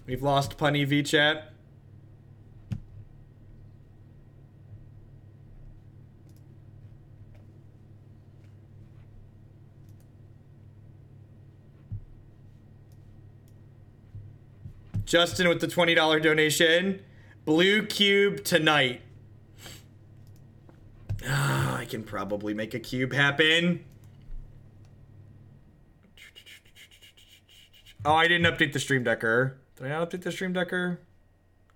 We've lost Punny V chat. Justin with the $20 donation. Blue cube tonight. Ah, I can probably make a cube happen. Oh, I didn't update the Stream Decker. Did I not update the Stream Decker?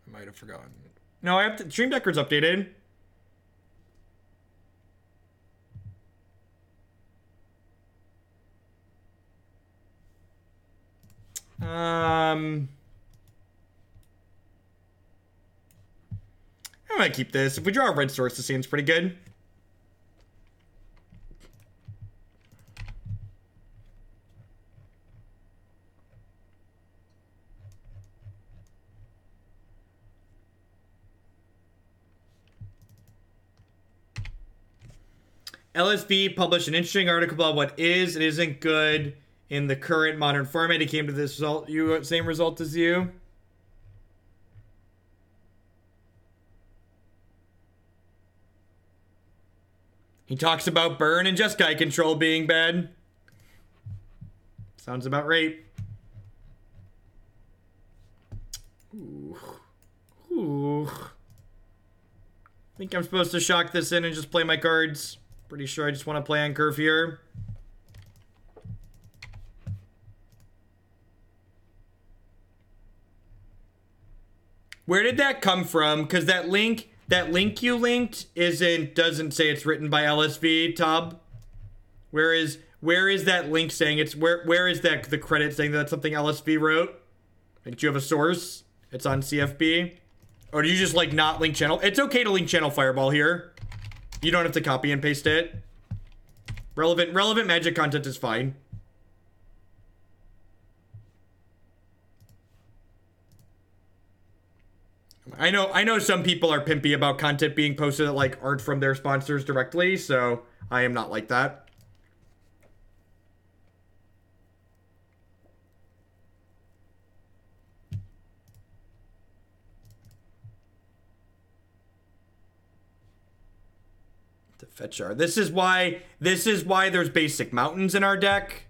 I might have forgotten. No, I have to. Stream Decker's updated. I might keep this. If we draw a red source, this seems pretty good. LSB published an interesting article about what is and isn't good in the current modern format. He came to this result, same result as you. He talks about burn and Jeskai control being bad. Sounds about right. Ooh. Ooh. I think I'm supposed to shock this in and just play my cards. Pretty sure I just want to play on curve here. Where did that come from? Because that link you linked doesn't say it's written by LSV, Tob. Where is that link saying it's where is that the credit saying that that's something LSV wrote? Like, do you have a source? It's on CFB. Or do you just like not link channel? It's okay to link channel Fireball here. You don't have to copy and paste it. Relevant Magic content is fine. I know some people are pimpy about content being posted that like aren't from their sponsors directly, so I am not like that. To fetch our this is why there's basic mountains in our deck.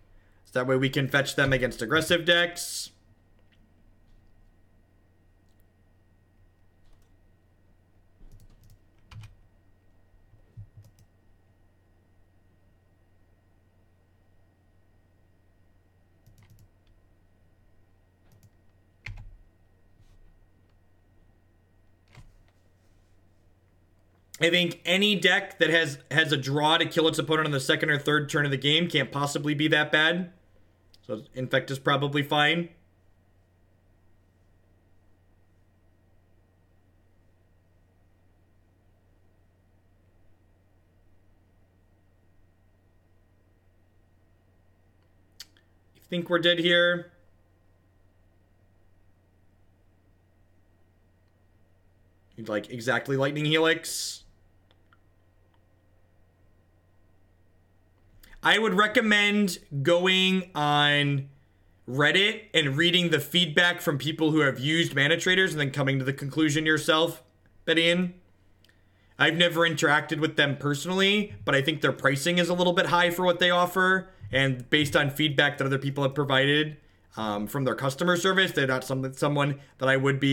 So that way we can fetch them against aggressive decks. I think any deck that has a draw to kill its opponent on the second or third turn of the game can't possibly be that bad. So Infect is probably fine. You think we're dead here? You'd like exactly Lightning Helix. I would recommend going on Reddit and reading the feedback from people who have used Mana Traders and then coming to the conclusion yourself, Gideon. I've never interacted with them personally, but I think their pricing is a little bit high for what they offer. And based on feedback that other people have provided from their customer service, they're not someone that I would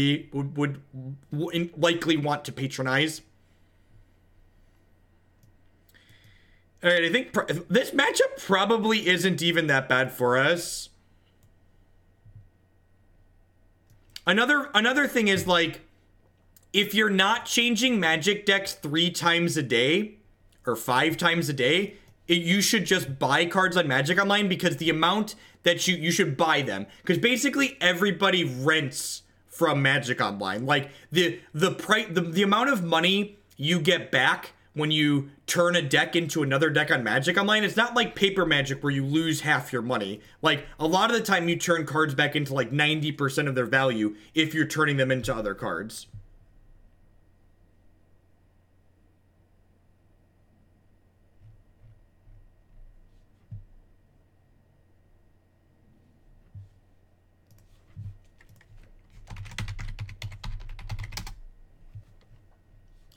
likely want to patronize. All right, I think this matchup probably isn't even that bad for us. Another thing is, like, if you're not changing Magic decks 3 times a day or 5 times a day, you should just buy cards on Magic Online, because the amount that you should buy them, because basically everybody rents from Magic Online. Like the amount of money you get back when you turn a deck into another deck on Magic Online, it's not like paper Magic where you lose half your money. Like, a lot of the time you turn cards back into like 90% of their value if you're turning them into other cards.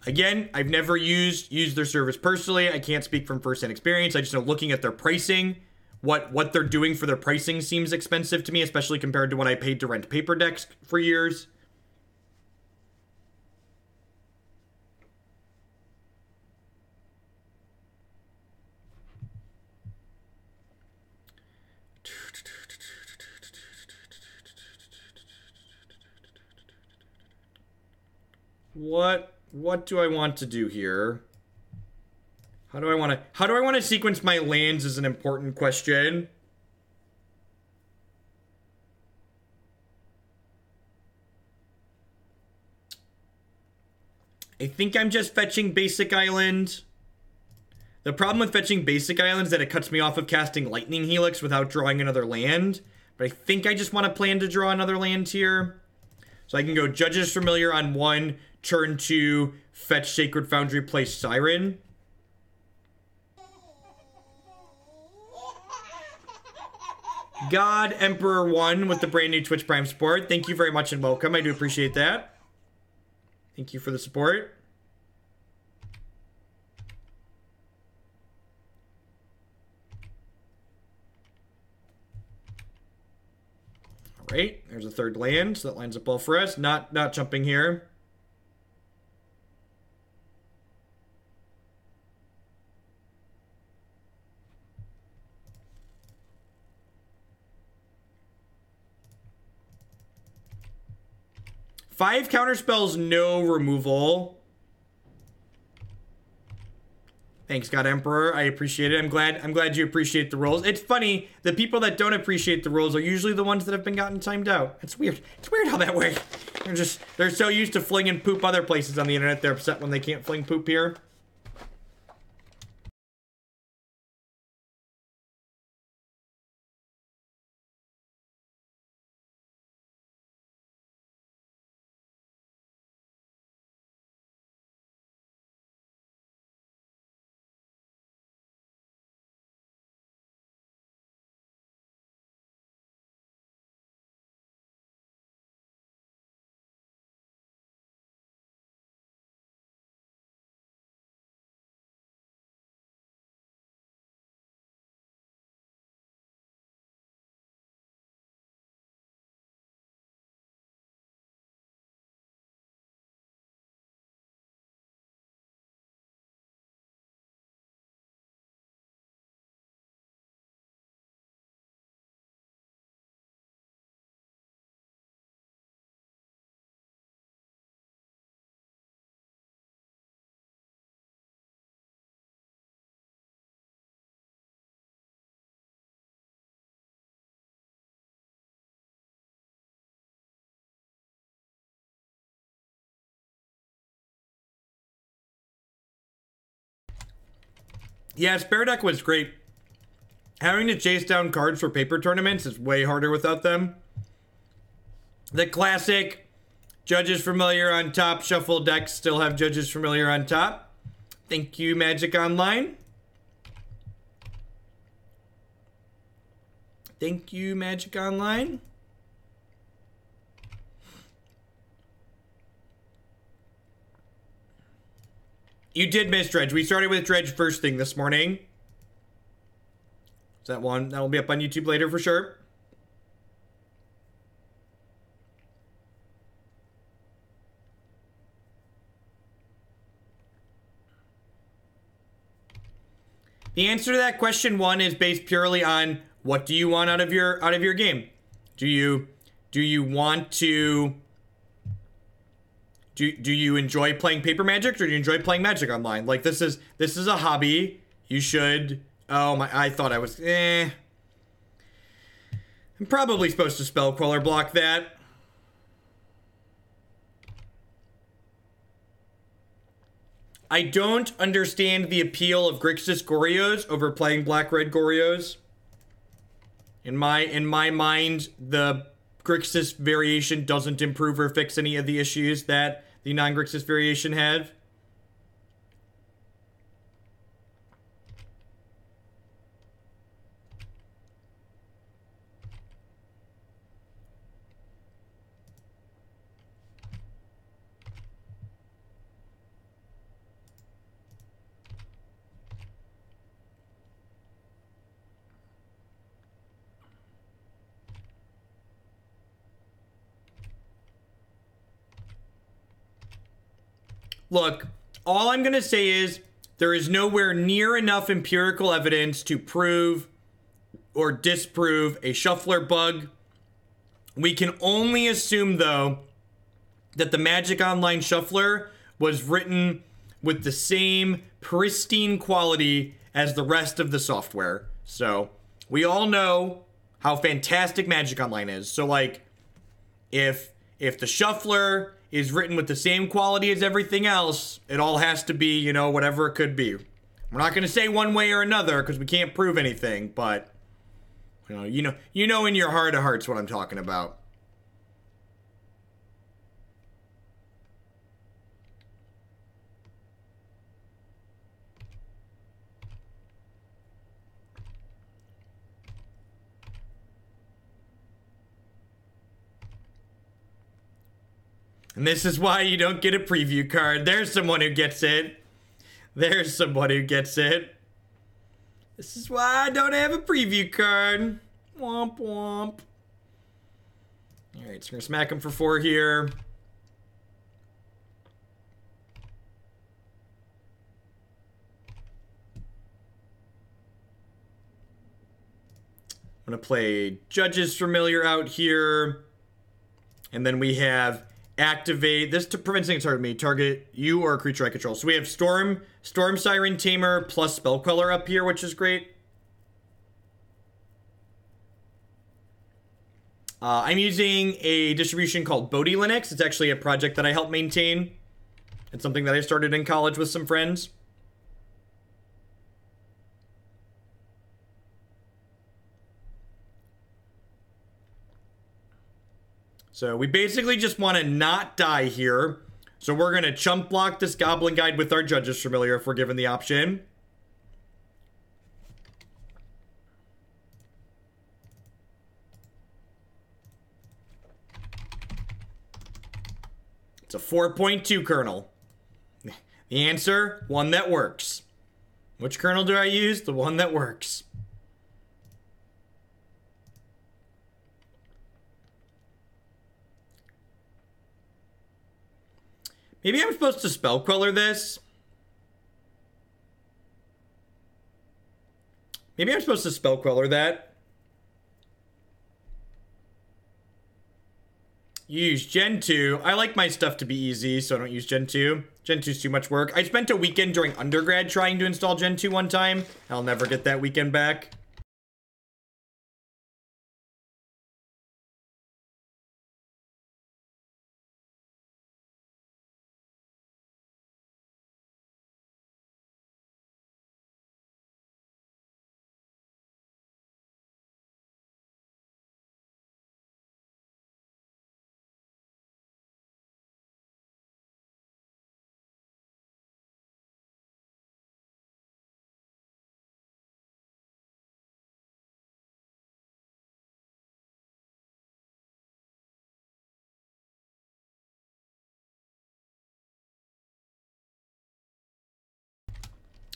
Again, I've never used their service personally. I can't speak from first-hand experience. I just know looking at their pricing, what they're doing for their pricing seems expensive to me, especially compared to what I paid to rent paper decks for years. What do I want to do here? How do I want to sequence my lands is an important question. I think I'm just fetching Basic Island. The problem with fetching Basic Island is that it cuts me off of casting Lightning Helix without drawing another land. But I think I just want to plan to draw another land here. So I can go Judge's Familiar on 1, turn 2, fetch Sacred Foundry, play Siren. God Emperor 1 with the brand new Twitch Prime support. Thank you very much and welcome. I do appreciate that. Thank you for the support. All right, there's a third land, so that lines up well for us. Not jumping here. Five counter spells, no removal. Thanks, God Emperor. I appreciate it. I'm glad you appreciate the rules. It's funny, the people that don't appreciate the rules are usually the ones that have been gotten timed out. It's weird. It's weird how that works. They're so used to flinging poop other places on the internet, they're upset when they can't fling poop here. Yeah, Spare Deck was great. Having to chase down cards for paper tournaments is way harder without them. The classic Judge's Familiar on top, shuffle decks still have Judge's Familiar on top. Thank you, Magic Online. Thank you, Magic Online. You did miss Dredge. We started with Dredge first thing this morning. Is that one? That will be up on YouTube later for sure. The answer to that question one is based purely on what do you want out of your game? Do you want to do you enjoy playing paper Magic, or do you enjoy playing Magic online? Like this is a hobby. You should. Oh my! I thought I was. I'm probably supposed to Spell Queller block that. I don't understand the appeal of Grixis Gorios over playing Black-Red Gorios. In my mind, the Grixis variation doesn't improve or fix any of the issues that the non-Grixis variation had. Look, all I'm going to say is there is nowhere near enough empirical evidence to prove or disprove a shuffler bug. We can only assume, though, that the Magic Online Shuffler was written with the same pristine quality as the rest of the software. So, we all know how fantastic Magic Online is. So, like, if the Shuffler is written with the same quality as everything else, it all has to be, you know, whatever it could be. We're not going to say one way or another because we can't prove anything, but you know in your heart of hearts what I'm talking about. And this is why you don't get a preview card. There's someone who gets it. There's someone who gets it. This is why I don't have a preview card. Womp womp. Alright, so we're gonna smack him for 4 here. I'm gonna play Judge's Familiar out here. And then we have activate this to prevent things target me, target you or a creature I control. So we have Siren Stormtamer plus Spell Queller up here, which is great. I'm using a distribution called Bodhi Linux. It's actually a project that I help maintain. It's something that I started in college with some friends. So we basically just want to not die here. So we're going to chump block this Goblin Guide with our Judge's Familiar if we're given the option. It's a 4.2 kernel. The answer, one that works. Which kernel do I use? The one that works. Maybe I'm supposed to Spell Queller this. Maybe I'm supposed to Spell Queller that. Use Gen 2. I like my stuff to be easy, so I don't use Gen 2. Gen 2 is too much work. I spent a weekend during undergrad trying to install Gen 2 one time. I'll never get that weekend back.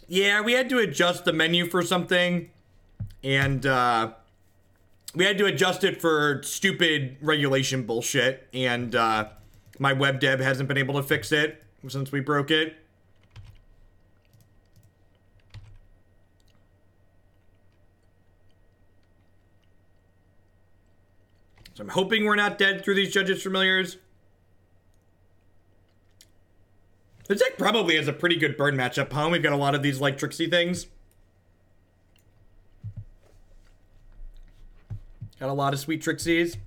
Yeah, we had to adjust the menu for something, and we had to adjust it for stupid regulation bullshit, and my web dev hasn't been able to fix it since we broke it. So I'm hoping we're not dead through these Judge's Familiars. The deck probably has a pretty good burn matchup, huh? We've got a lot of these, like, tricksy things. Got a lot of sweet trixies.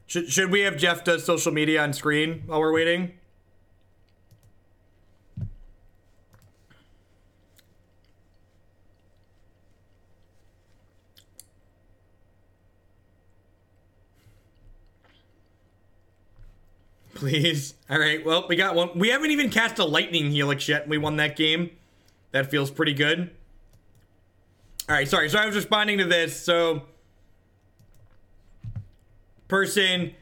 Should we have Jeff does social media on screen while we're waiting? please. All right, well, we got one. We haven't even cast a Lightning Helix yet, and we won that game. That feels pretty good. All right, sorry. So I was responding to this. So person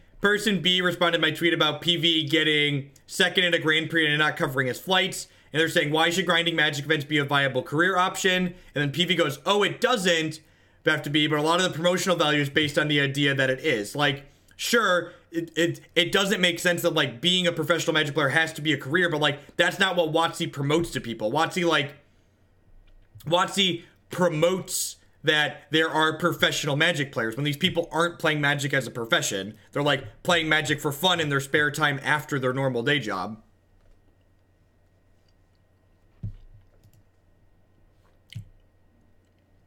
B responded to my tweet about PV getting second in a Grand Prix and not covering his flights. And they're saying, why should grinding Magic events be a viable career option? And then PV goes, oh, it doesn't have to be, but a lot of the promotional value is based on the idea that it is. Like, sure, it doesn't make sense that, like, being a professional Magic player has to be a career, but, like, that's not what WotC promotes to people. WotC promotes that there are professional Magic players when these people aren't playing Magic as a profession. They're, like, playing Magic for fun in their spare time after their normal day job.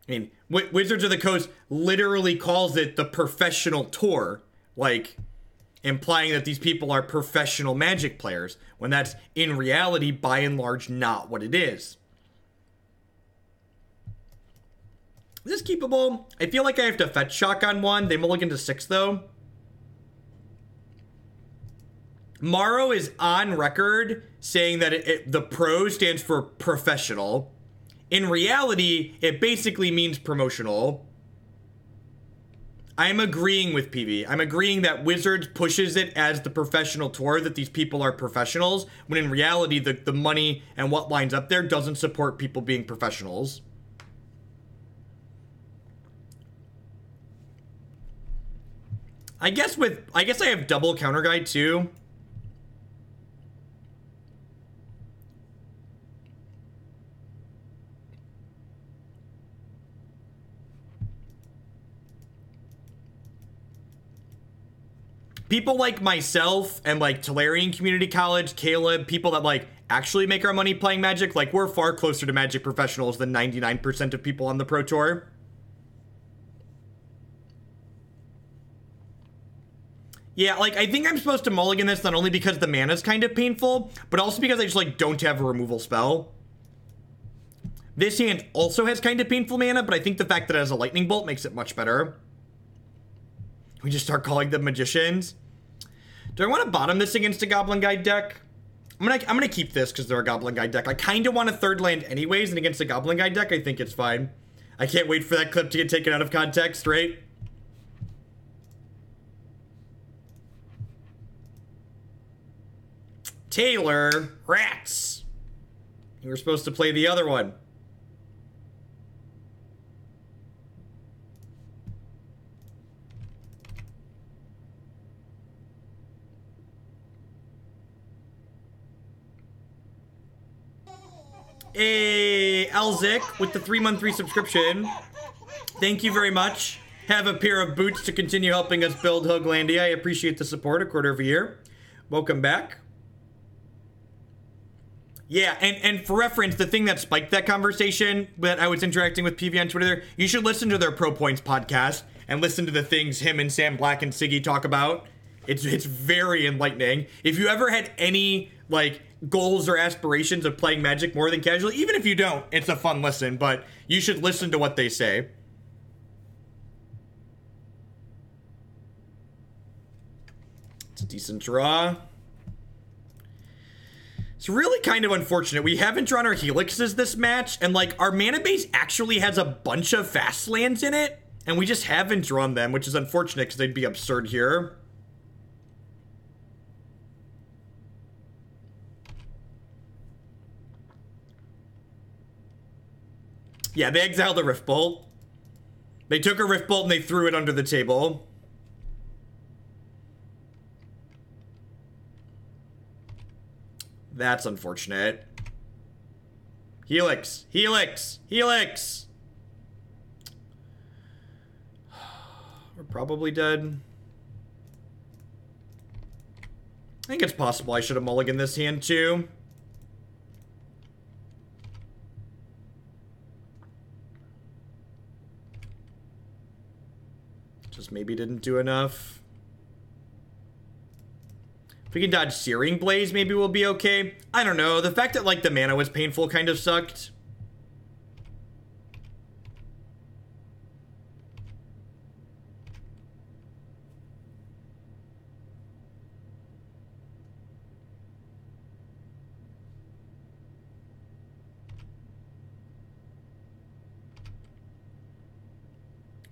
I mean, Wizards of the Coast literally calls it the professional tour, like, implying that these people are professional Magic players, when that's, in reality, by and large, not what it is. Is this keepable? I feel like I have to fetch shock on one. They mulligan to 6, though. Morrow is on record saying that the pro stands for professional. In reality, it basically means promotional. I'm agreeing with PV. I'm agreeing that Wizards pushes it as the professional tour, that these people are professionals, when in reality, the money and what lines up there doesn't support people being professionals. I guess I have double counter guide too. People like myself and like Tolarian Community College, Caleb, people that like actually make our money playing Magic, like we're far closer to Magic professionals than 99% of people on the Pro Tour. Yeah, like I think I'm supposed to mulligan this not only because the mana's kind of painful, but also because I just like don't have a removal spell. This hand also has kind of painful mana, but I think the fact that it has a Lightning Bolt makes it much better. We just start calling them magicians. Do I want to bottom this against a Goblin Guide deck? I'm gonna keep this because they're a Goblin Guide deck. I kind of want a third land anyways, and against a Goblin Guide deck, I think it's fine. I can't wait for that clip to get taken out of context, right? Taylor, rats. You were supposed to play the other one. Hey, Elzik with the 3-month resubscription. Thank you very much. Have a pair of boots to continue helping us build Hoaglandia. I appreciate the support a quarter of a year. Welcome back. Yeah, and for reference, the thing that spiked that conversation that I was interacting with PV on Twitter, you should listen to their Pro Points podcast and listen to the things him and Sam Black and Siggy talk about. It's very enlightening. If you ever had any, like, goals or aspirations of playing Magic more than casually, even if you don't, it's a fun listen, but you should listen to what they say. It's a decent draw. It's really kind of unfortunate. We haven't drawn our Helixes this match, and like our mana base actually has a bunch of fast lands in it, and we just haven't drawn them, which is unfortunate because they'd be absurd here. Yeah, they exiled a Rift Bolt. They took a Rift Bolt and they threw it under the table. That's unfortunate. Helix, Helix, Helix. We're probably dead. I think it's possible I should have mulliganed this hand too. Just maybe didn't do enough. If we can dodge Searing Blaze, maybe we'll be okay. I don't know. The fact that, like, the mana was painful kind of sucked.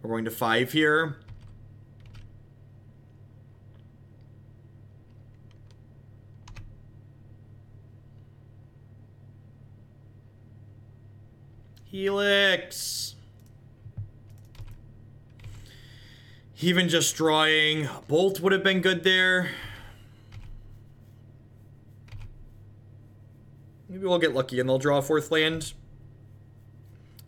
We're going to 5 here. Helix. Even destroying. Bolt would have been good there. Maybe we'll get lucky and they'll draw a 4th land.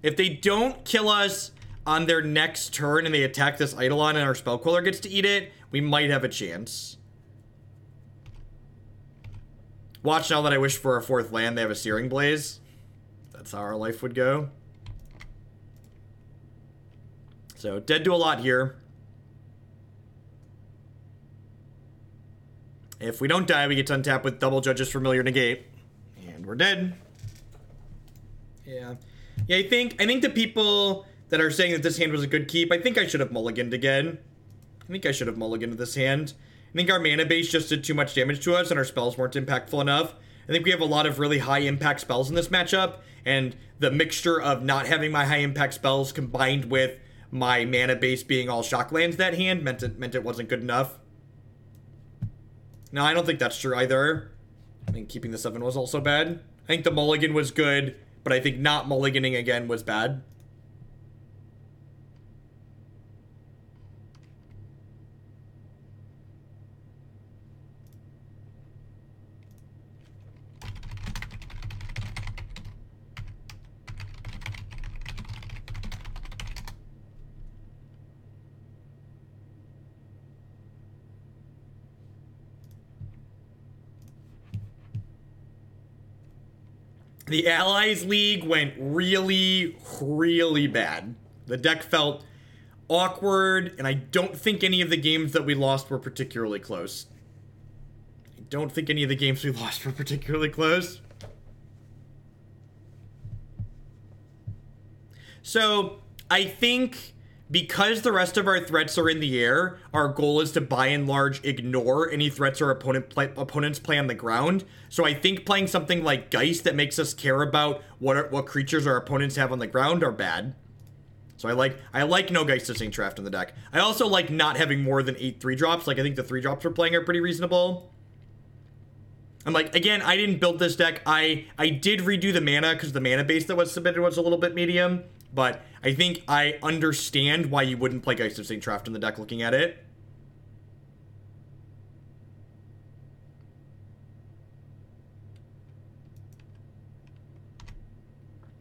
If they don't kill us on their next turn and they attack this Eidolon and our Spell Queller gets to eat it, we might have a chance. Watch now that I wish for a 4th land, they have a Searing Blaze. That's how our life would go. So, dead to a lot here. If we don't die, we get to untap with double Judge's Familiar Negate. And we're dead. Yeah. Yeah, I think the people that are saying that this hand was a good keep, I think I should have mulliganed again. I think I should have mulliganed this hand. I think our mana base just did too much damage to us and our spells weren't impactful enough. I think we have a lot of really high impact spells in this matchup, and the mixture of not having my high impact spells combined with my mana base being all shock lands that hand meant it wasn't good enough. No, I don't think that's true either. I think keeping the 7 was also bad. I think the mulligan was good, but I think not mulliganing again was bad. The Allies League went really, really bad. The deck felt awkward, and I don't think any of the games that we lost were particularly close. I don't think any of the games we lost were particularly close. So, I think because the rest of our threats are in the air, our goal is to by and large ignore any threats our opponents play on the ground. So I think playing something like Geist that makes us care about what creatures our opponents have on the ground are bad. So I like no Geist of Saint Traft in the deck. I also like not having more than 8 3-drops. Like, I think the 3-drops we're playing are pretty reasonable. I'm like, again, I didn't build this deck. I did redo the mana because the mana base that was submitted was a little bit medium. But I think I understand why you wouldn't play Geist of Saint Traft in the deck looking at it.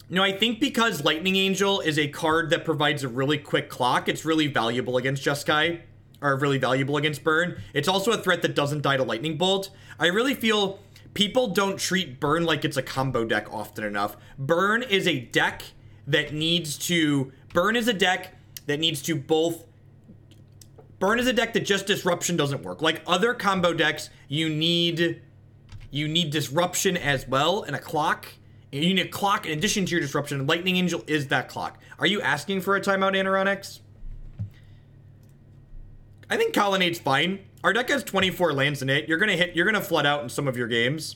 No, I think because Lightning Angel is a card that provides a really quick clock, it's really valuable against Jeskai, or really valuable against Burn. It's also a threat that doesn't die to Lightning Bolt. I really feel people don't treat Burn like it's a combo deck often enough. Burn is a deck that needs to... Burn is a deck that needs to both... Burn is a deck that just Disruption doesn't work. Like other combo decks, you need Disruption as well, and a clock. You need a clock in addition to your Disruption. Lightning Angel is that clock. Are you asking for a timeout, Anaronix? I think Colonnade's fine. Our deck has 24 lands in it. You're gonna flood out in some of your games.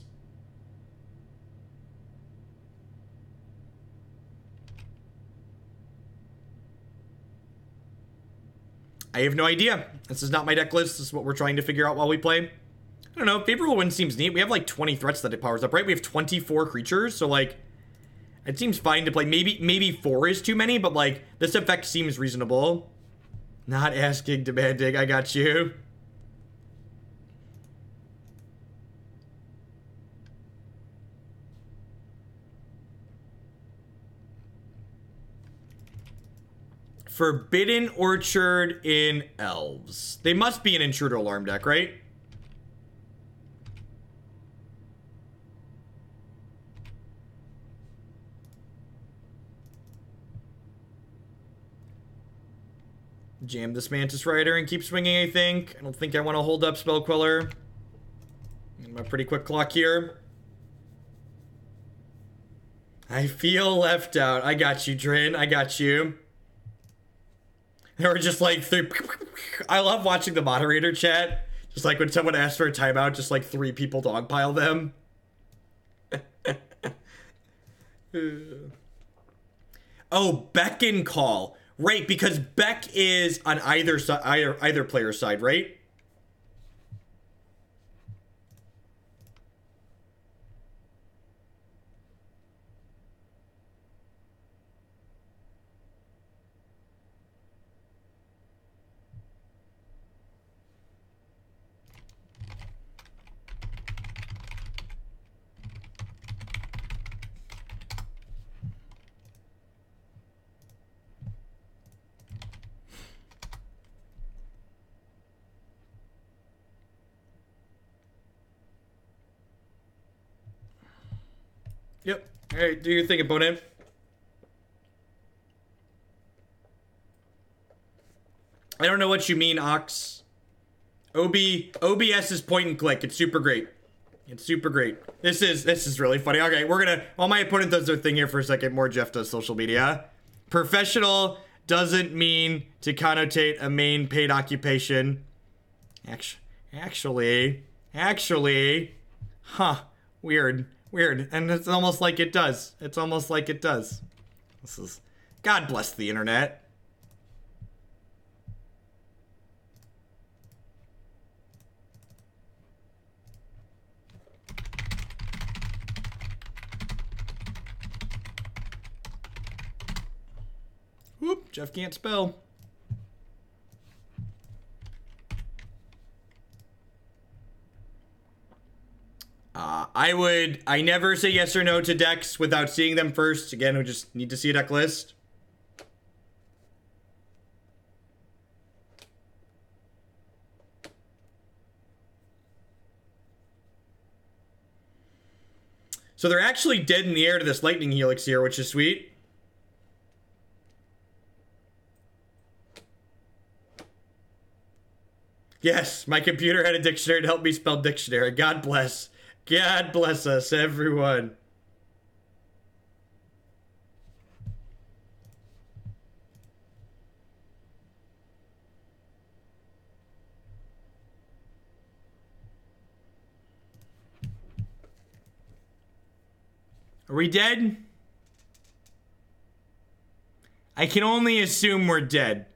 I have no idea. This is not my deck list. This is what we're trying to figure out while we play. I don't know. Favorable Wind seems neat. We have like 20 threats that it powers up, right? We have 24 creatures, so like, it seems fine to play. Maybe 4 is too many, but like, this effect seems reasonable. Not asking, demanding. I got you. Forbidden Orchard in Elves. They must be an Intruder Alarm deck, right? Jam this Mantis Rider and keep swinging, I think. I don't think I want to hold up Spell Queller. I'm a pretty quick clock here. I feel left out. I got you, Drin. I got you. There were just like 3... I love watching the moderator chat. Just like when someone asks for a timeout, just like 3 people dogpile them. Oh, Beckon Call. Right, because Beck is on either side, either player's side, right? Yep. All right, do your thing, opponent. I don't know what you mean, Ox. OBS is point and click. It's super great. It's super great. This is really funny. Okay, we're gonna, while my opponent does their thing here for a second, more Jeff does social media. Professional doesn't mean to connotate a main paid occupation. Actually, huh, weird. And it's almost like it does. It's almost like it does. This is, God bless the internet. Whoop, Jeff can't spell. I never say yes or no to decks without seeing them first. Again, we just need to see a deck list. So they're actually dead in the air to this Lightning Helix here, which is sweet. Yes, my computer had a dictionary to help me spell dictionary. God bless. God bless us, everyone. Are we dead? I can only assume we're dead.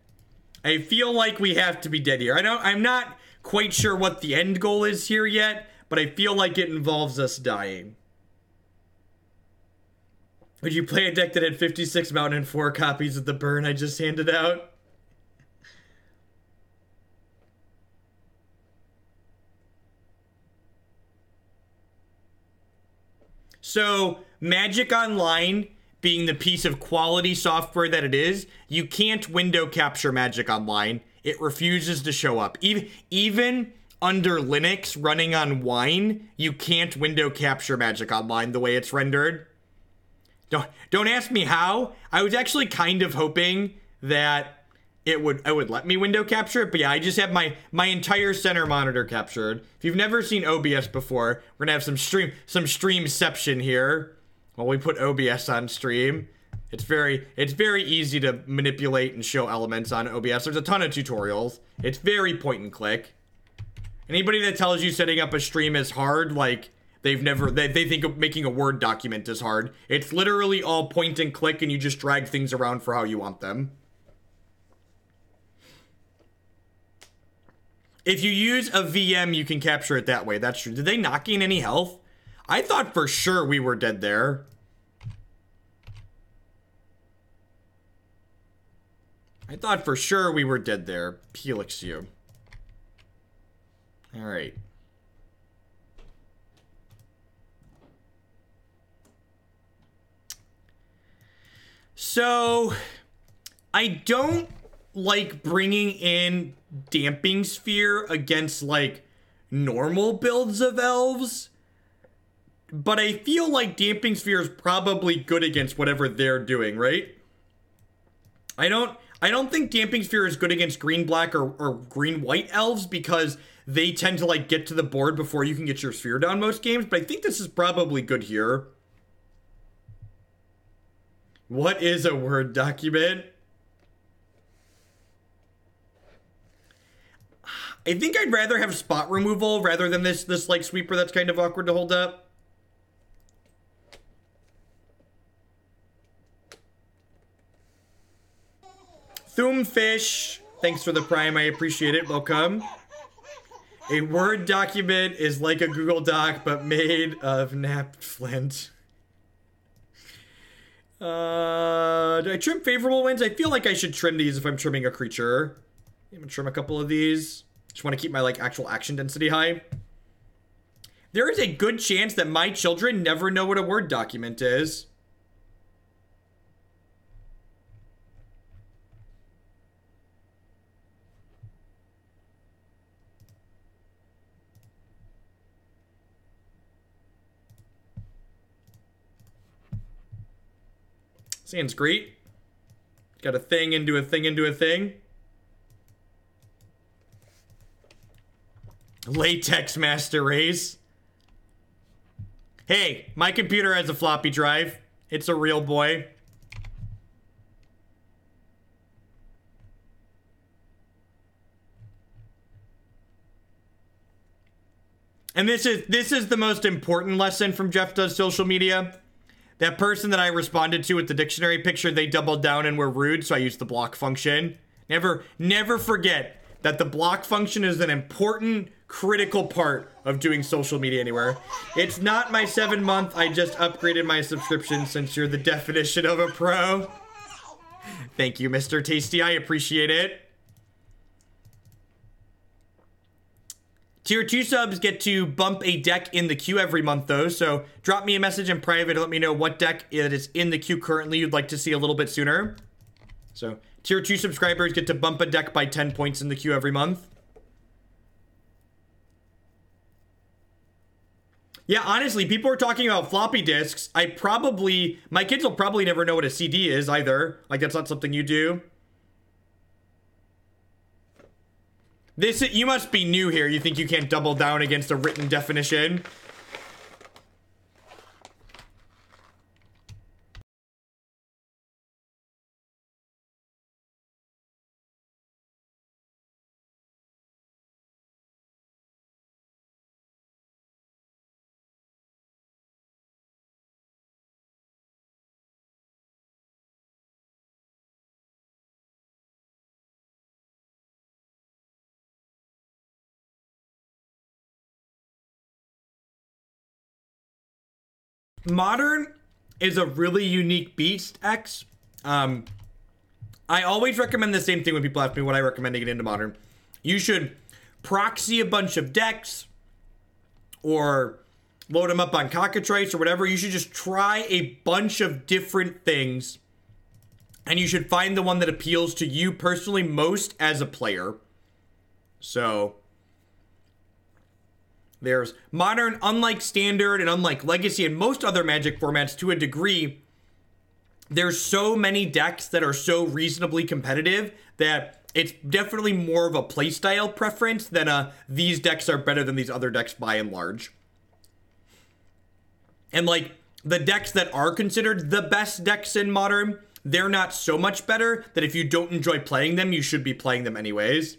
I feel like we have to be dead here. I'm not quite sure what the end goal is here yet, but I feel like it involves us dying. Would you play a deck that had 56 Mountain and 4 copies of the burn I just handed out? So, Magic Online being the piece of quality software that it is, you can't window capture Magic Online. It refuses to show up. Even under Linux running on Wine, you can't window capture Magic Online the way it's rendered. Don't ask me how. I was actually kind of hoping that it would let me window capture it, but yeah, I just have my entire center monitor captured. If you've never seen OBS before, we're gonna have some streamception here. While we put OBS on stream, it's very easy to manipulate and show elements on OBS. There's a ton of tutorials. It's very point and click. Anybody that tells you setting up a stream is hard, like they think of making a Word document is hard. It's literally all point and click, and you just drag things around for how you want them. If you use a VM, you can capture it that way. That's true. Did they not gain any health? I thought for sure we were dead there. I thought for sure we were dead there. Helix you. Alright. So, I don't like bringing in Damping Sphere against, like, normal builds of elves. But I feel like Damping Sphere is probably good against whatever they're doing, right? I don't think Damping Sphere is good against green-black or green-white elves because they tend to, like, get to the board before you can get your sphere down most games, but I think this is probably good here. What is a Word document? I think I'd rather have spot removal rather than this like, sweeper that's kind of awkward to hold up. Thumbfish, thanks for the Prime. I appreciate it. Welcome. A Word document is like a Google Doc, but made of napped flint. Do I trim favorable winds? I feel like I should trim these if I'm trimming a creature. I'm gonna trim a couple of these. Just want to keep my like actual action density high. There is a good chance that my children never know what a Word document is. Sounds great. Got a thing into a thing into a thing. Latex Master Race. Hey, my computer has a floppy drive. It's a real boy. And this is the most important lesson from Jeff Does Social Media. That person that I responded to with the dictionary picture, they doubled down and were rude, so I used the block function. Never forget that the block function is an important, critical part of doing social media anywhere. It's not my 7-month, I just upgraded my subscription since you're the definition of a pro. Thank you, Mr. Tasty, I appreciate it. Tier 2 subs get to bump a deck in the queue every month, though, so drop me a message in private to let me know what deck it is in the queue currently you'd like to see a little bit sooner. So, Tier 2 subscribers get to bump a deck by 10 points in the queue every month. Yeah, honestly, people are talking about floppy disks. My kids will probably never know what a CD is, either. Like, that's not something you do. You must be new here. You think you can't double down against a written definition? Modern is a really unique beast, X. I always recommend the same thing when people ask me what I recommend to get into Modern. You should proxy a bunch of decks or load them up on Cockatrice or whatever. You should just try a bunch of different things and you should find the one that appeals to you personally most as a player. So there's Modern, unlike Standard and unlike Legacy and most other Magic formats to a degree, there's so many decks that are so reasonably competitive that it's definitely more of a playstyle preference than these decks are better than these other decks by and large. And like the decks that are considered the best decks in Modern, they're not so much better that if you don't enjoy playing them, you should be playing them anyways.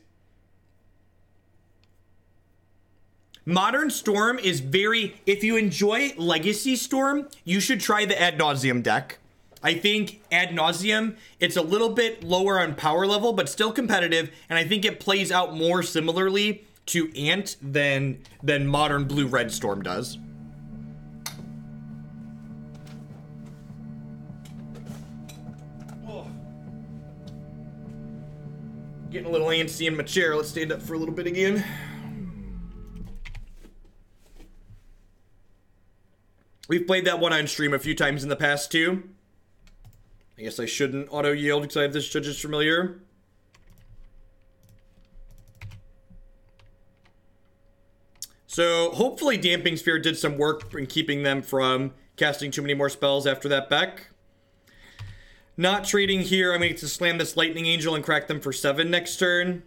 Modern Storm is if you enjoy Legacy Storm, you should try the Ad Nauseam deck. I think Ad Nauseam, it's a little bit lower on power level, but still competitive, and I think it plays out more similarly to Ant than Modern Blue-Red Storm does. Oh. Getting a little antsy in my chair. Let's stand up for a little bit again. We've played that one on stream a few times in the past, too. I guess I shouldn't auto-yield because I have this Judge's Familiar. So, hopefully Damping Sphere did some work in keeping them from casting too many more spells after that Beck. Not trading here. I'm going to get to slam this Lightning Angel and crack them for 7 next turn.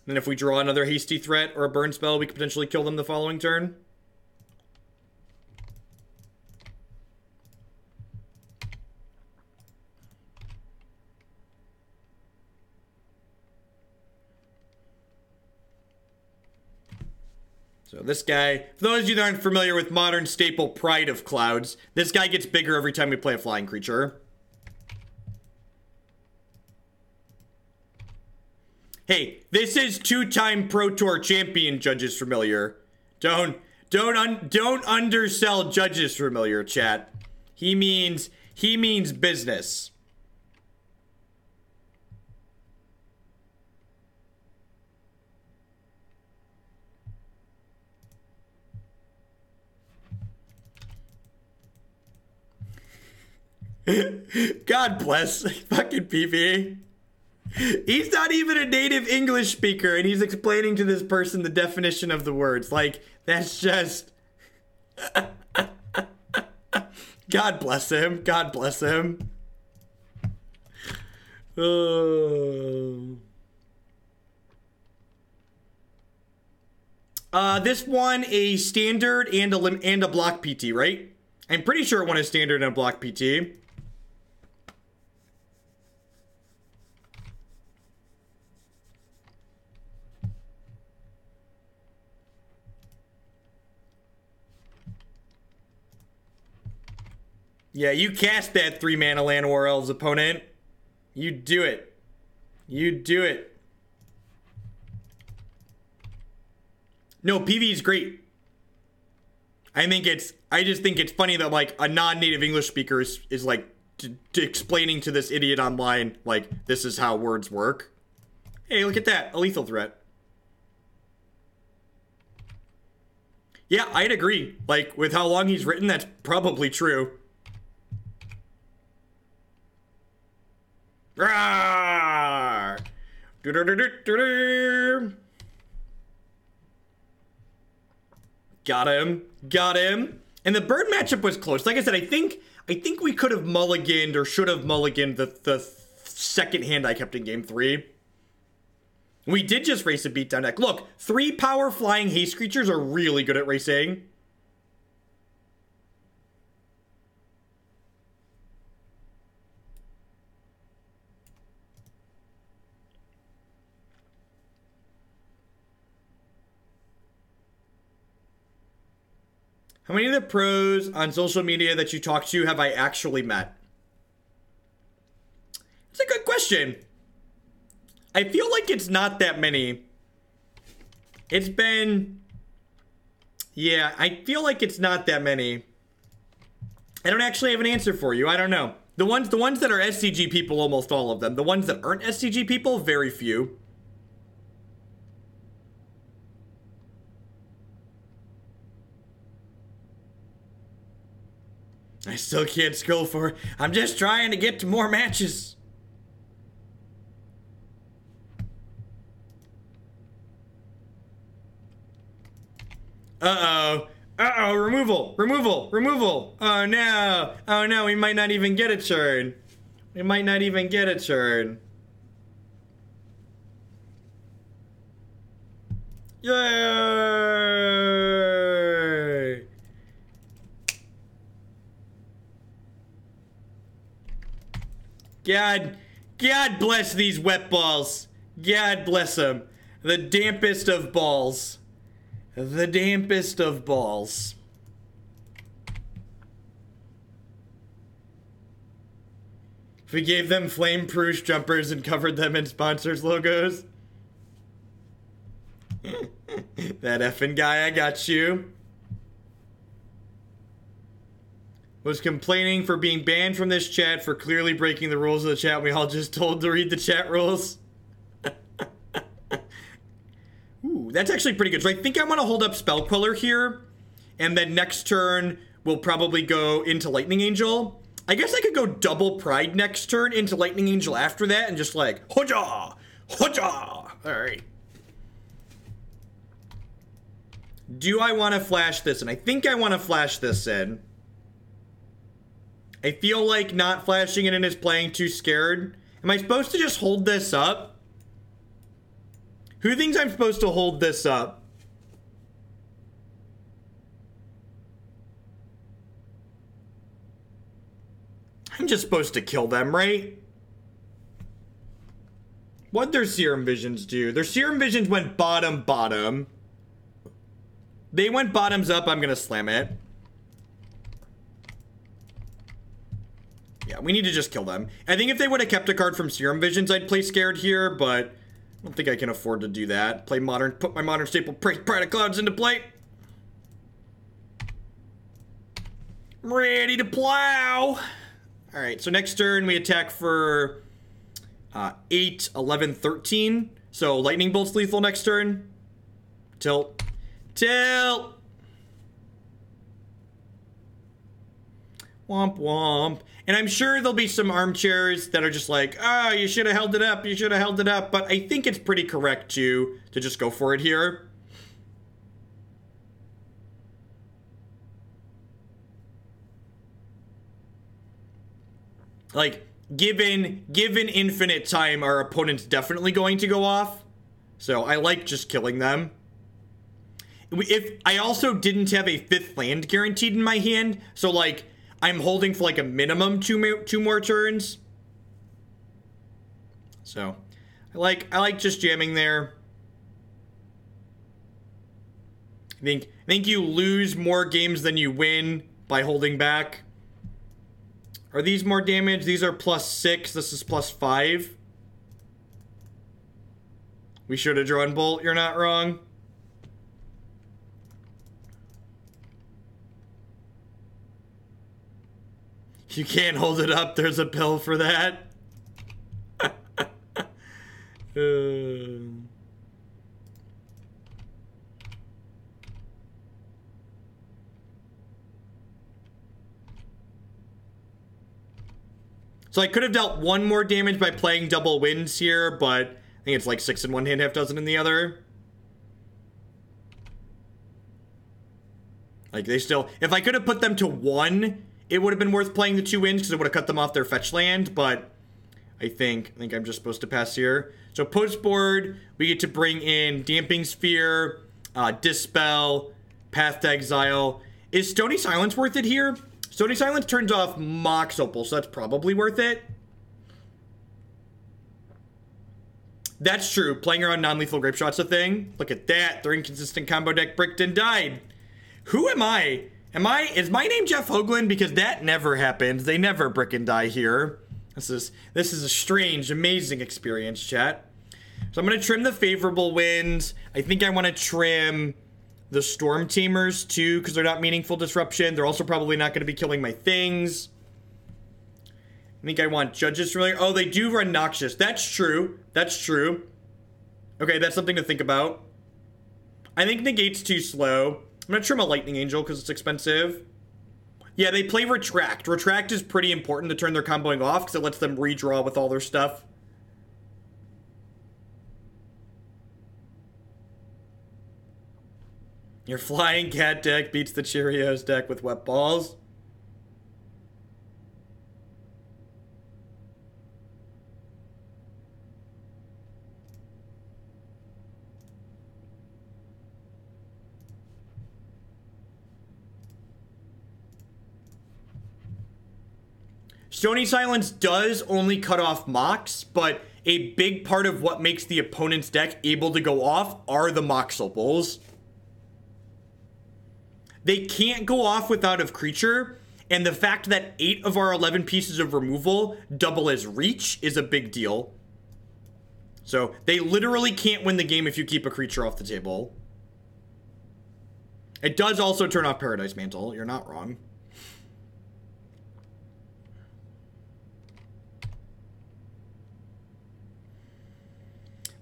Then if we draw another Hasty Threat or a Burn spell, we could potentially kill them the following turn. So this guy, for those of you that aren't familiar with Modern staple Pride of Clouds, this guy gets bigger every time we play a flying creature. Hey, this is 2-time Pro Tour champion Judges Familiar. Don't undersell Judges Familiar, chat. He means business. God bless fucking PvE. He's not even a native English speaker, and he's explaining to this person the definition of the words. Like, that's just... God bless him. God bless him. This one a standard and a block PT, right? I'm pretty sure it won a standard and a block PT. Yeah, you cast that 3-mana Land War Elves opponent. You do it. You do it. No, PV is great. I just think it's funny that, like, a non-native English speaker is like, explaining to this idiot online, like, this is how words work. Hey, look at that. A lethal threat. Yeah, I'd agree. Like, with how long he's written, that's probably true. Rawr! Got him. Got him. And the bird matchup was close. Like I said, I think we could have mulliganed or should have mulliganed the second hand I kept in game 3. We did just race a beatdown deck. Look, 3 power flying haste creatures are really good at racing. How many of the pros on social media that you talk to have I actually met? It's a good question. I feel like it's not that many. It's been... Yeah, I feel like it's not that many. I don't actually have an answer for you. I don't know. The ones that are SCG people, almost all of them. The ones that aren't SCG people, very few. I still can't scroll for. I'm just trying to get to more matches. Uh-oh. Uh-oh, removal. Removal. Removal. Oh, no. Oh, no, we might not even get a turn. We might not even get a turn. Yay! God bless these wet balls. God bless them. The dampest of balls. The dampest of balls. If we gave them flame-proof jumpers and covered them in sponsors' logos. That effing guy, I got you. Was complaining for being banned from this chat for clearly breaking the rules of the chat. We all just told to read the chat rules. Ooh, that's actually pretty good. So I think I'm going to hold up Spell Queller here. And then next turn, we'll probably go into Lightning Angel. I guess I could go double Pride next turn into Lightning Angel after that. And just like, hoja! Hoja! Alright. Do I want to flash this in? I think I want to flash this in. I feel like not flashing it in is playing too scared. Am I supposed to just hold this up? Who thinks I'm supposed to hold this up? I'm just supposed to kill them, right? What'd their Serum Visions do? Their Serum Visions went bottom. They went bottoms up, I'm gonna slam it. Yeah, we need to just kill them. I think if they would have kept a card from Serum Visions, I'd play scared here, but I don't think I can afford to do that. Put my modern staple Pride of Clouds into play. I'm ready to plow. All right, so next turn we attack for 8, 11, 13. So lightning bolt's lethal next turn. Tilt. Tilt. Womp womp. And I'm sure there'll be some armchairs that are just like, oh, you should have held it up. You should have held it up. But I think it's pretty correct to just go for it here. Like, given infinite time, our opponent's definitely going to go off. So I like just killing them. If I also didn't have a 5th land guaranteed in my hand, so like I'm holding for like a minimum two more turns. So I like just jamming there. I think you lose more games than you win by holding back. Are these more damage? These are +6. This is +5. We should have drawn Bolt. You're not wrong. You can't hold it up. There's a pill for that. So I could have dealt 1 more damage by playing double winds here, but I think it's like 6 in one hand, half dozen in the other. Like they still, if I could have put them to 1, it would have been worth playing the 2 winds because it would have cut them off their fetch land, but I think I'm just supposed to pass here. So post board, we get to bring in Damping Sphere, Dispel, Path to Exile. Is Stony Silence worth it here? Stony Silence turns off Mox Opal, so that's probably worth it. That's true. Playing around non-lethal grape shot's a thing. Look at that. Their inconsistent combo deck bricked and died. Who am I? Is my name Jeff Hoagland? Because that never happens. They never brick and die here. This is a strange, amazing experience, chat. So I'm going to trim the favorable winds. I think I want to trim the Stormtamers too, because they're not meaningful disruption. They're also probably not going to be killing my things. I think I want Judges Familiar. Oh, they do run Noxious. That's true. That's true. Okay, that's something to think about. I think Negate's too slow. I'm going to trim a Lightning Angel because it's expensive. Yeah, they play Retract. Retract is pretty important to turn their comboing off because it lets them redraw with all their stuff. Your Flying Cat deck beats the Cheerios deck with Wet Balls. Stony Silence does only cut off Mox, but a big part of what makes the opponent's deck able to go off are the Mox Opals. They can't go off without a creature, and the fact that 8 of our 11 pieces of removal double as reach is a big deal. So they literally can't win the game if you keep a creature off the table. It does also turn off Paradise Mantle. You're not wrong.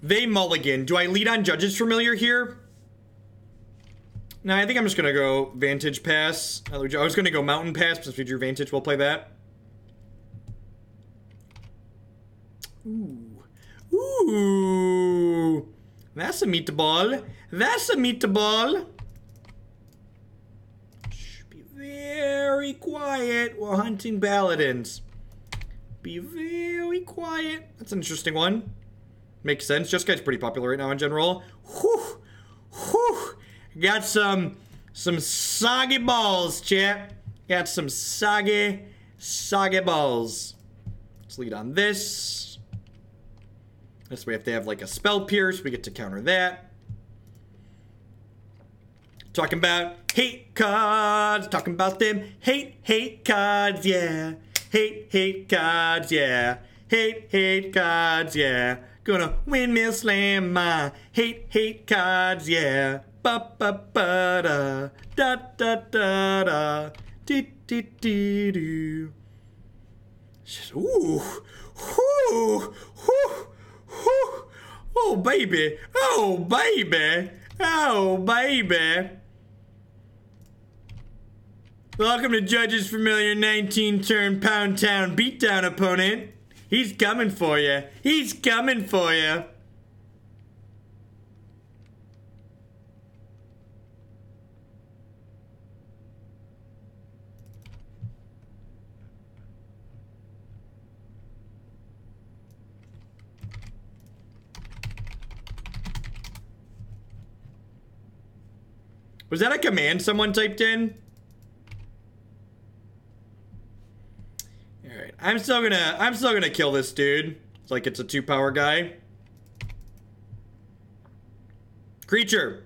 They mulligan. Do I lead on Judges Familiar here? No, I think I'm just going to go Vantage Pass. I was going to go Mountain Pass, but since we drew Vantage, we'll play that. Ooh. Ooh. That's a meatball. That's a meatball. Shh, be very quiet. We're hunting paladins. Be very quiet. That's an interesting one. Makes sense. Jeskai's pretty popular right now in general. Whew. Whew. Got some soggy balls, chat. Got some soggy balls. Let's lead on this. This way, if they have like a Spell Pierce, we get to counter that. Talking about hate cards. Talking about them hate cards, yeah. Hate cards, yeah. Hate cards, yeah. Gonna windmill slam my hate cards, yeah. Ba ba ba da da da da da dee dee dee doo. Ooh, ooh, ooh, ooh. Oh baby, oh baby, oh baby. Welcome to Judge's familiar 19-turn Pound Town beatdown opponent. He's coming for you. He's coming for you. Was that a command someone typed in? Alright, I'm still gonna kill this dude. It's like it's a 2-power guy. Creature.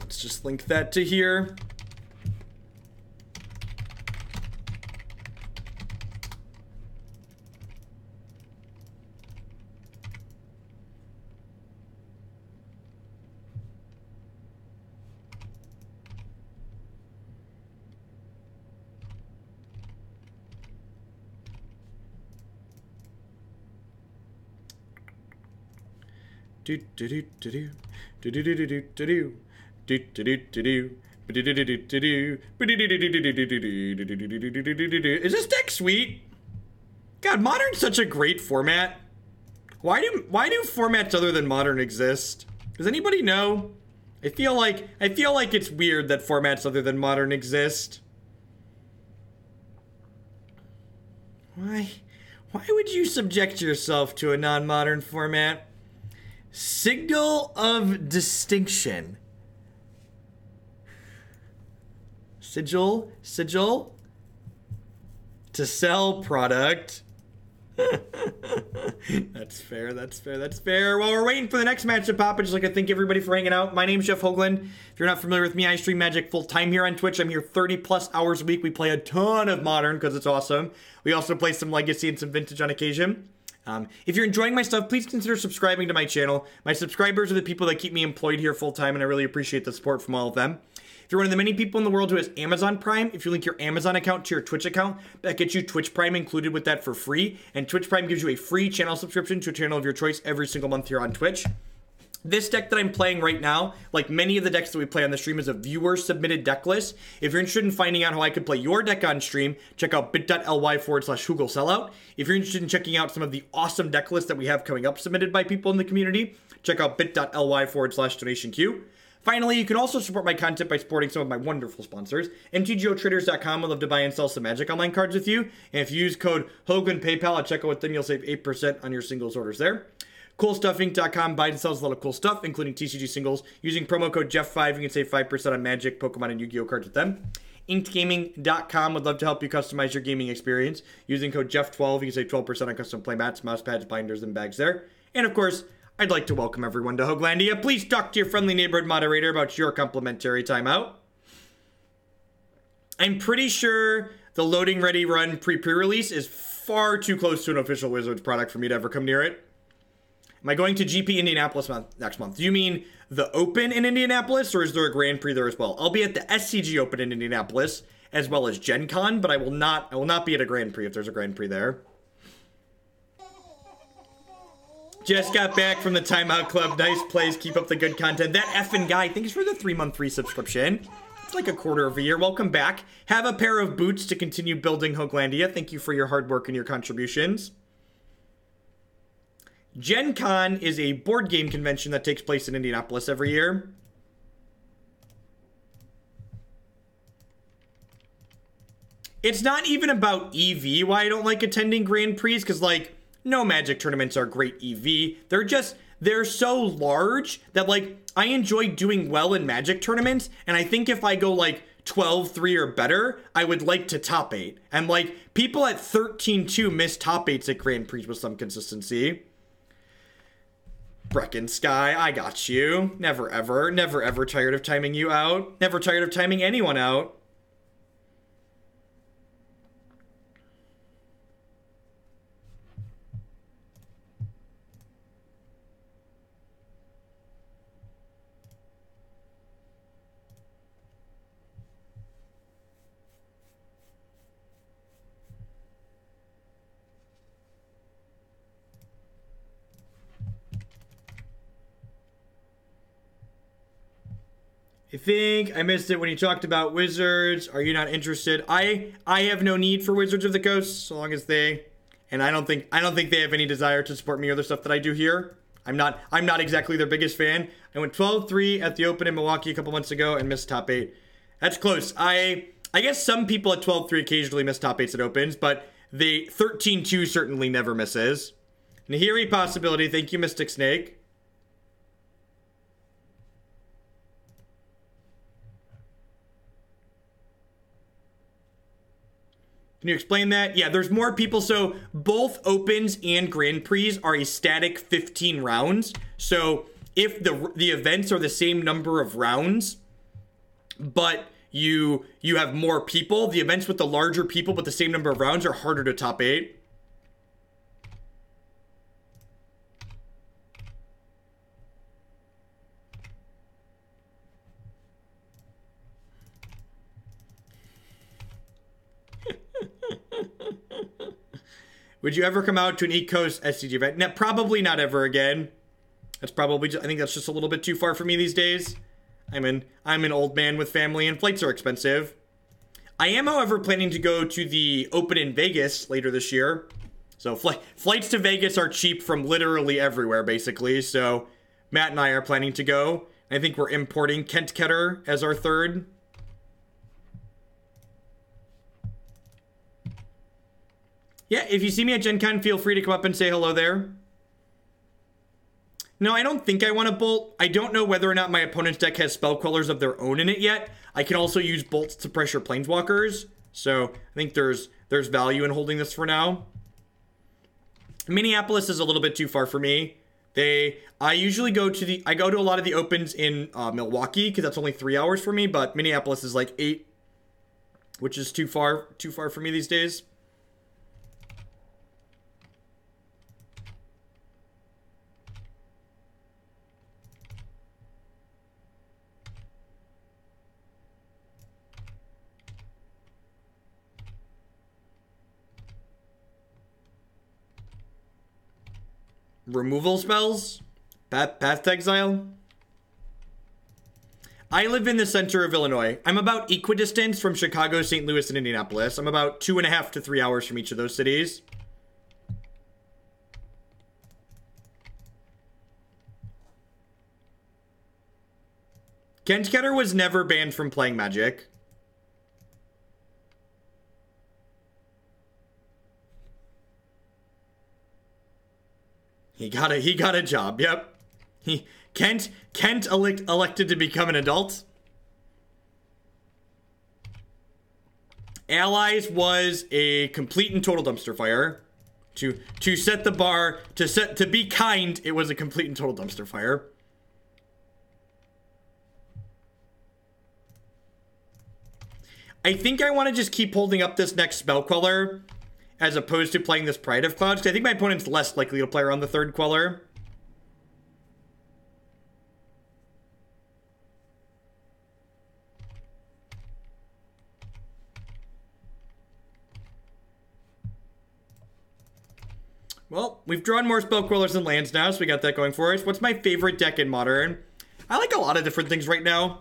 Let's just link that to here. Is this deck sweet? God, Modern's such a great format. Why do formats other than Modern exist? Does anybody know? I feel like it's weird that formats other than Modern exist. Why would you subject yourself to a non-modern format? Signal of distinction. Sigil to sell product. That's fair. While we're waiting for the next match to pop, I'd just like to thank everybody for hanging out. My name's Jeff Hoagland. If you're not familiar with me, I stream Magic full-time here on Twitch. I'm here 30+ hours a week. We play a ton of Modern because it's awesome. We also play some Legacy and some Vintage on occasion. If you're enjoying my stuff, please consider subscribing to my channel. My subscribers are the people that keep me employed here full-time, and I really appreciate the support from all of them. If you're one of the many people in the world who has Amazon Prime, if you link your Amazon account to your Twitch account, that gets you Twitch Prime included with that for free. And Twitch Prime gives you a free channel subscription to a channel of your choice every single month here on Twitch. This deck that I'm playing right now, like many of the decks that we play on the stream, is a viewer-submitted deck list. If you're interested in finding out how I could play your deck on stream, check out bit.ly/HoogleSellout. If you're interested in checking out some of the awesome deck lists that we have coming up submitted by people in the community, check out bit.ly/DonationQ. Finally, you can also support my content by supporting some of my wonderful sponsors. MTGOtraders.com would love to buy and sell some Magic Online cards with you. And if you use code HoaglandPayPal at checkout with them, you'll save 8% on your singles orders there. CoolStuffInc.com buys and sells a lot of cool stuff, including TCG singles. Using promo code Jeff5, you can save 5% on Magic, Pokemon, and Yu-Gi-Oh cards with them. InkedGaming.com would love to help you customize your gaming experience. Using code Jeff12, you can save 12% on custom playmats, mouse pads, binders, and bags there. And of course, I'd like to welcome everyone to Hoaglandia. Please talk to your friendly neighborhood moderator about your complimentary timeout. I'm pretty sure the Loading Ready Run pre-release is far too close to an official Wizards product for me to ever come near it. Am I going to GP Indianapolis next month? Do you mean the Open in Indianapolis, or is there a Grand Prix there as well? I'll be at the SCG Open in Indianapolis, as well as Gen Con, but I will not be at a Grand Prix if there's a Grand Prix there. Just got back from the Timeout Club. Nice plays. Keep up the good content. That effing guy, thanks for the 3-month free subscription. It's like a quarter of a year. Welcome back. Have a pair of boots to continue building Hoaglandia. Thank you for your hard work and your contributions. Gen Con is a board game convention that takes place in Indianapolis every year. It's not even about EV why I don't like attending Grand Prix, because, like, no Magic tournaments are great EV. They're so large that, like, I enjoy doing well in Magic tournaments, and I think if I go, like, 12-3 or better, I would like to top 8. And, like, people at 13-2 miss top 8s at Grand Prix with some consistency. Brecken Sky, I got you. Never ever tired of timing you out. Never tired of timing anyone out. I think I missed it when you talked about Wizards. Are you not interested? I have no need for Wizards of the Coast so long as they, and I don't think they have any desire to support me or the stuff that I do here. I'm not exactly their biggest fan. I went 12-3 at the Open in Milwaukee a couple months ago and missed top 8. That's close. I guess some people at 12-3 occasionally miss top 8s at Opens, but the 13-2 certainly never misses. Nahiri possibility. Thank you, Mystic Snake. Can you explain that? Yeah, there's more people. So both Opens and Grand Prix are a static 15 rounds. So if the events are the same number of rounds, but you have more people, the events with the larger people but the same number of rounds are harder to top 8. Would you ever come out to an East Coast SCG event? No, probably not ever again. That's probably just, I think that's just a little bit too far for me these days. I'm an old man with family and flights are expensive. I am, however, planning to go to the Open in Vegas later this year. So flights to Vegas are cheap from literally everywhere, basically. So Matt and I are planning to go. I think we're importing Kent Ketter as our third. Yeah, if you see me at Gen Con, feel free to come up and say hello there. No, I don't think I want to bolt. I don't know whether or not my opponent's deck has Spell Quellers of their own in it yet. I can also use bolts to pressure Planeswalkers. So I think there's value in holding this for now. Minneapolis is a little bit too far for me. I usually go to a lot of the Opens in Milwaukee because that's only 3 hours for me, but Minneapolis is like 8, which is too far for me these days. Removal spells? Path to Exile? I live in the center of Illinois. I'm about equidistant from Chicago, St. Louis, and Indianapolis. I'm about 2.5 to 3 hours from each of those cities. Kent Ketter was never banned from playing Magic. He got a job. Yep. Kent elected to become an adult. Allies was a complete and total dumpster fire. To set the bar, to be kind, it was a complete and total dumpster fire. I think I want to just keep holding up this next Spell Queller as opposed to playing this Pride of Clouds, because I think my opponent's less likely to play around the third Queller. Well, we've drawn more Spell Quellers than lands now, so we got that going for us. What's my favorite deck in Modern? I like a lot of different things right now.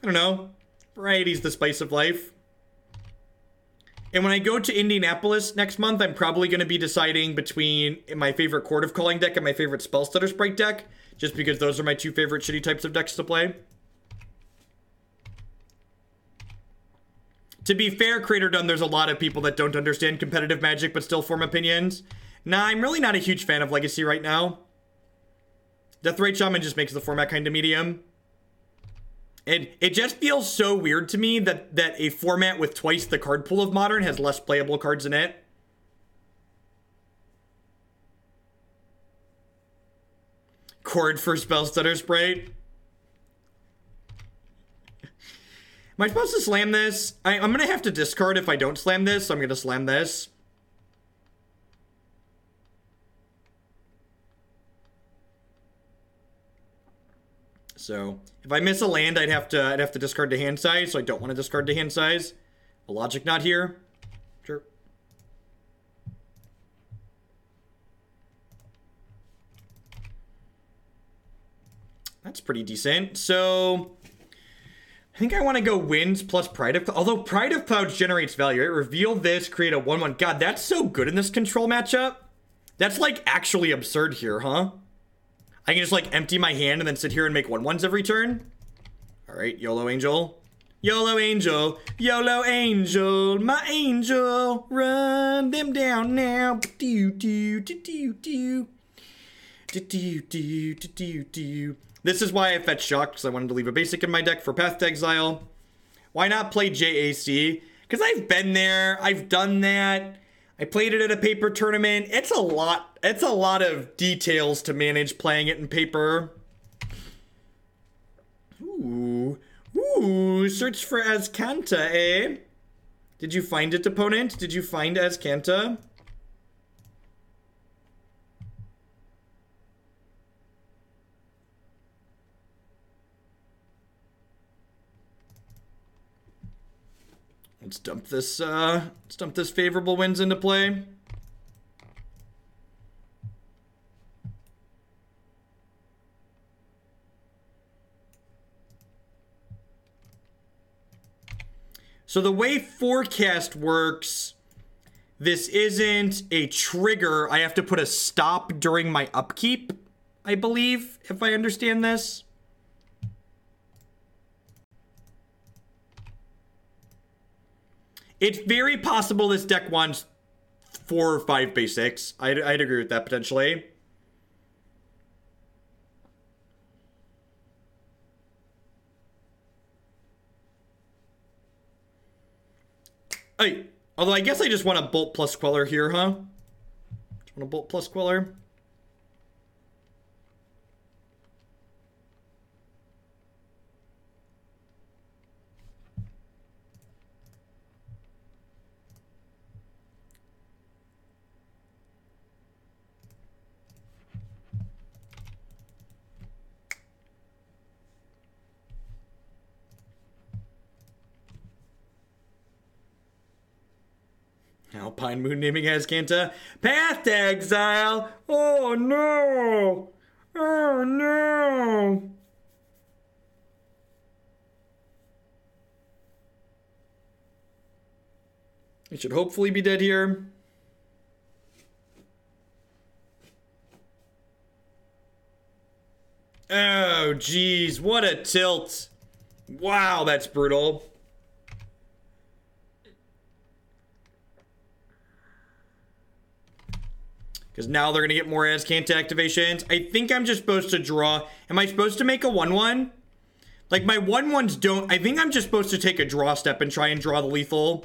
I don't know. Variety's the spice of life. And when I go to Indianapolis next month, I'm probably going to be deciding between my favorite Court of Calling deck and my favorite Spellstutter Sprite deck, just because those are my two favorite shitty types of decks to play. To be fair, Crater Done, there's a lot of people that don't understand competitive Magic but still form opinions. Nah, I'm really not a huge fan of Legacy right now. Deathrite Shaman just makes the format kind of medium. And it just feels so weird to me that a format with twice the card pool of Modern has less playable cards in it. Chord for Spell Stutter Sprite. Am I supposed to slam this? I'm gonna have to discard if I don't slam this, so I'm gonna slam this. So if I miss a land, I'd have to discard to hand size, so I don't want to discard to hand size. A logic not here. Sure. That's pretty decent. So I think I want to go Winds plus Pride of Clouds. Although Pride of Clouds generates value, right? Reveal this, create a 1/1. God, that's so good in this control matchup. That's like actually absurd here, huh? I can just like empty my hand and then sit here and make 1/1s every turn. All right, YOLO Angel. YOLO Angel. YOLO Angel. My angel. Run them down now. Do do do do do. Do do do do do. This is why I fetched Shock, because I wanted to leave a basic in my deck for Path to Exile. Why not play JAC? Because I've been there. I've done that. I played it at a paper tournament. It's a lot. It's a lot of details to manage playing it in paper. Ooh. Ooh. Search for Azcanta, eh? Did you find it, opponent? Did you find Azcanta? Let's dump this favorable Winds into play. So the way forecast works, this isn't a trigger. I have to put a stop during my upkeep, I believe, if I understand this. It's very possible this deck wants 4 or 5 basics. I'd agree with that potentially. Although I guess I just want a Bolt plus Queller here, huh? Just want a Bolt plus Queller. Alpine Moon naming Azcanta. Path to Exile! Oh no! Oh no! It should hopefully be dead here. Oh geez, what a tilt. Wow, that's brutal. Because now they're going to get more Azcanta activations. I think I'm just supposed to draw. Am I supposed to make a 1/1? Like, my 1/1s don't... I think I'm just supposed to take a draw step and try and draw the lethal.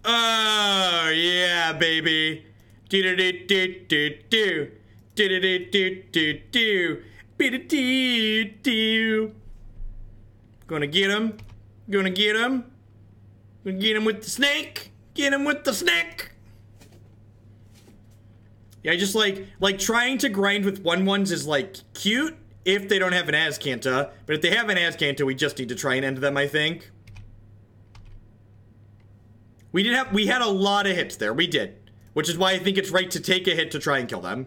Oh, yeah, baby. Do-do-do-do-do-do. Do-do-do-do-do-do. Be-do-do-do. Gonna get him. Gonna get him. Gonna get him with the snake. Get him with the snake. Yeah, I just like trying to grind with 1/1s is like cute if they don't have an Azcanta, but if they have an Azcanta, we just need to try and end them, I think. We had a lot of hits there, we did, which is why I think it's right to take a hit to try and kill them.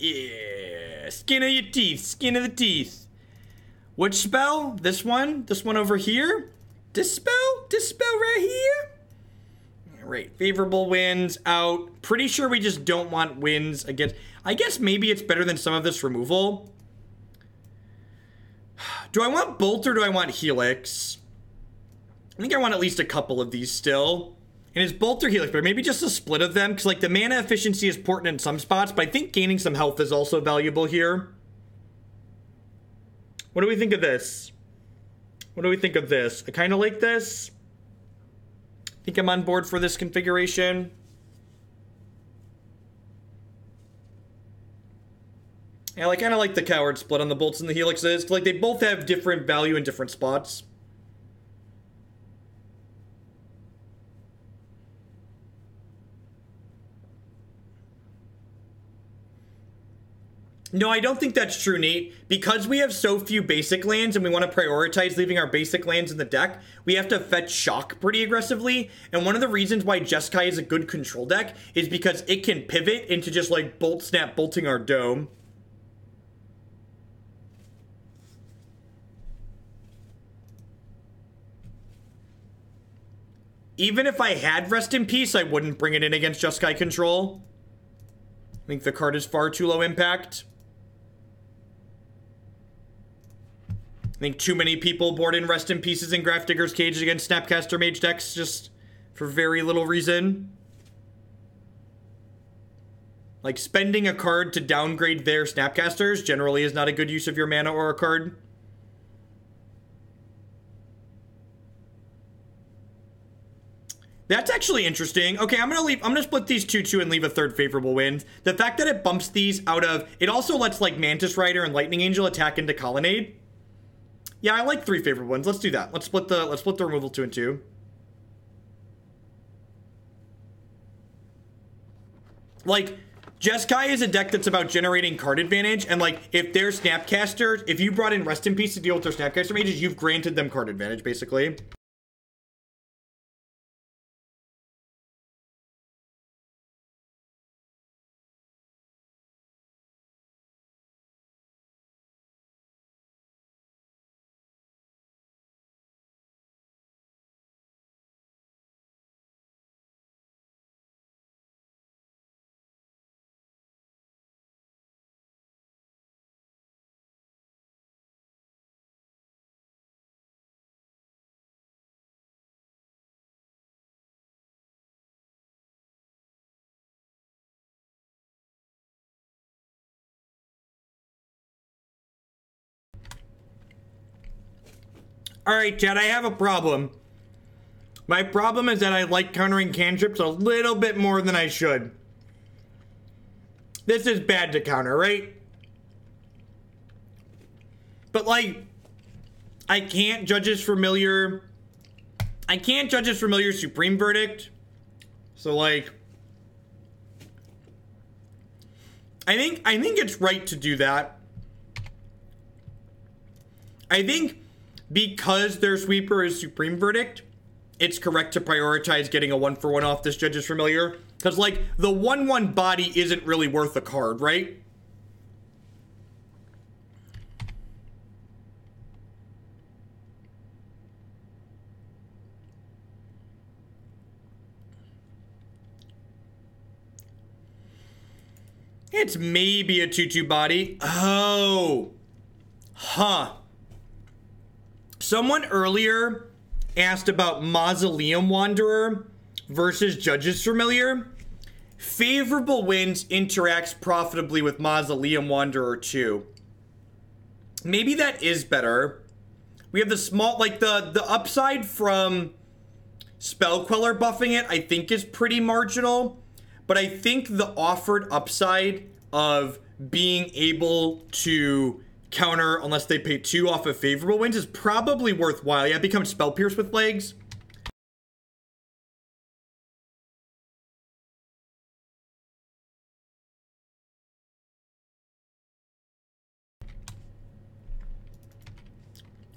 Yeah, skin of your teeth, skin of the teeth. Which spell? This one over here? Dispel? Dispel right here? Right, favorable Winds out. Pretty sure we just don't want Winds against... I guess maybe it's better than some of this removal. Do I want Bolt or do I want Helix? I think I want at least a couple of these still. And it's Bolt or Helix, but maybe just a split of them. Because, like, the mana efficiency is important in some spots, but I think gaining some health is also valuable here. What do we think of this? What do we think of this? I kind of like this. I think I'm on board for this configuration. Yeah, I kind of like the coward split on the bolts and the helixes. Like, they both have different value in different spots. No, I don't think that's true, Nate. Because we have so few basic lands and we want to prioritize leaving our basic lands in the deck, we have to fetch Shock pretty aggressively. And one of the reasons why Jeskai is a good control deck is because it can pivot into just like Bolt Snap bolting our dome. Even if I had Rest in Peace, I wouldn't bring it in against Jeskai control. I think the card is far too low impact. I think too many people board in Rest in Pieces and Grafdigger's Cage against Snapcaster Mage decks just for very little reason. Like, spending a card to downgrade their Snapcasters generally is not a good use of your mana or a card. That's actually interesting. Okay, I'm gonna split these 2-2 and leave a third favorable wind. The fact that it bumps these out of, it also lets like Mantis Rider and Lightning Angel attack into Colonnade. Yeah, I like 3 favorable ones. Let's do that. Let's split the removal 2 and 2. Like, Jeskai is a deck that's about generating card advantage, and like, if their Snapcasters, if you brought in Rest in Peace to deal with their Snapcaster mages, you've granted them card advantage, basically. Alright, Chad, I have a problem. My problem is that I like countering cantrips a little bit more than I should. This is bad to counter, right? But, like, I can't Judge's Familiar. I can't Judge's Familiar Supreme Verdict. So, like, I think it's right to do that. I think because their sweeper is Supreme Verdict, it's correct to prioritize getting a 1-for-1 off this Judge's Familiar. Because, like, the 1-1 body isn't really worth a card, right? It's maybe a 2-2 body. Oh. Huh. Someone earlier asked about Mausoleum Wanderer versus Judge's Familiar. Favorable Winds interacts profitably with Mausoleum Wanderer too. Maybe that is better. We have the small, like the upside from Spell Queller buffing it, I think is pretty marginal. But I think the offered upside of being able to counter unless they pay 2 off of favorable winds is probably worthwhile. Yeah, it becomes Spell Pierce with legs.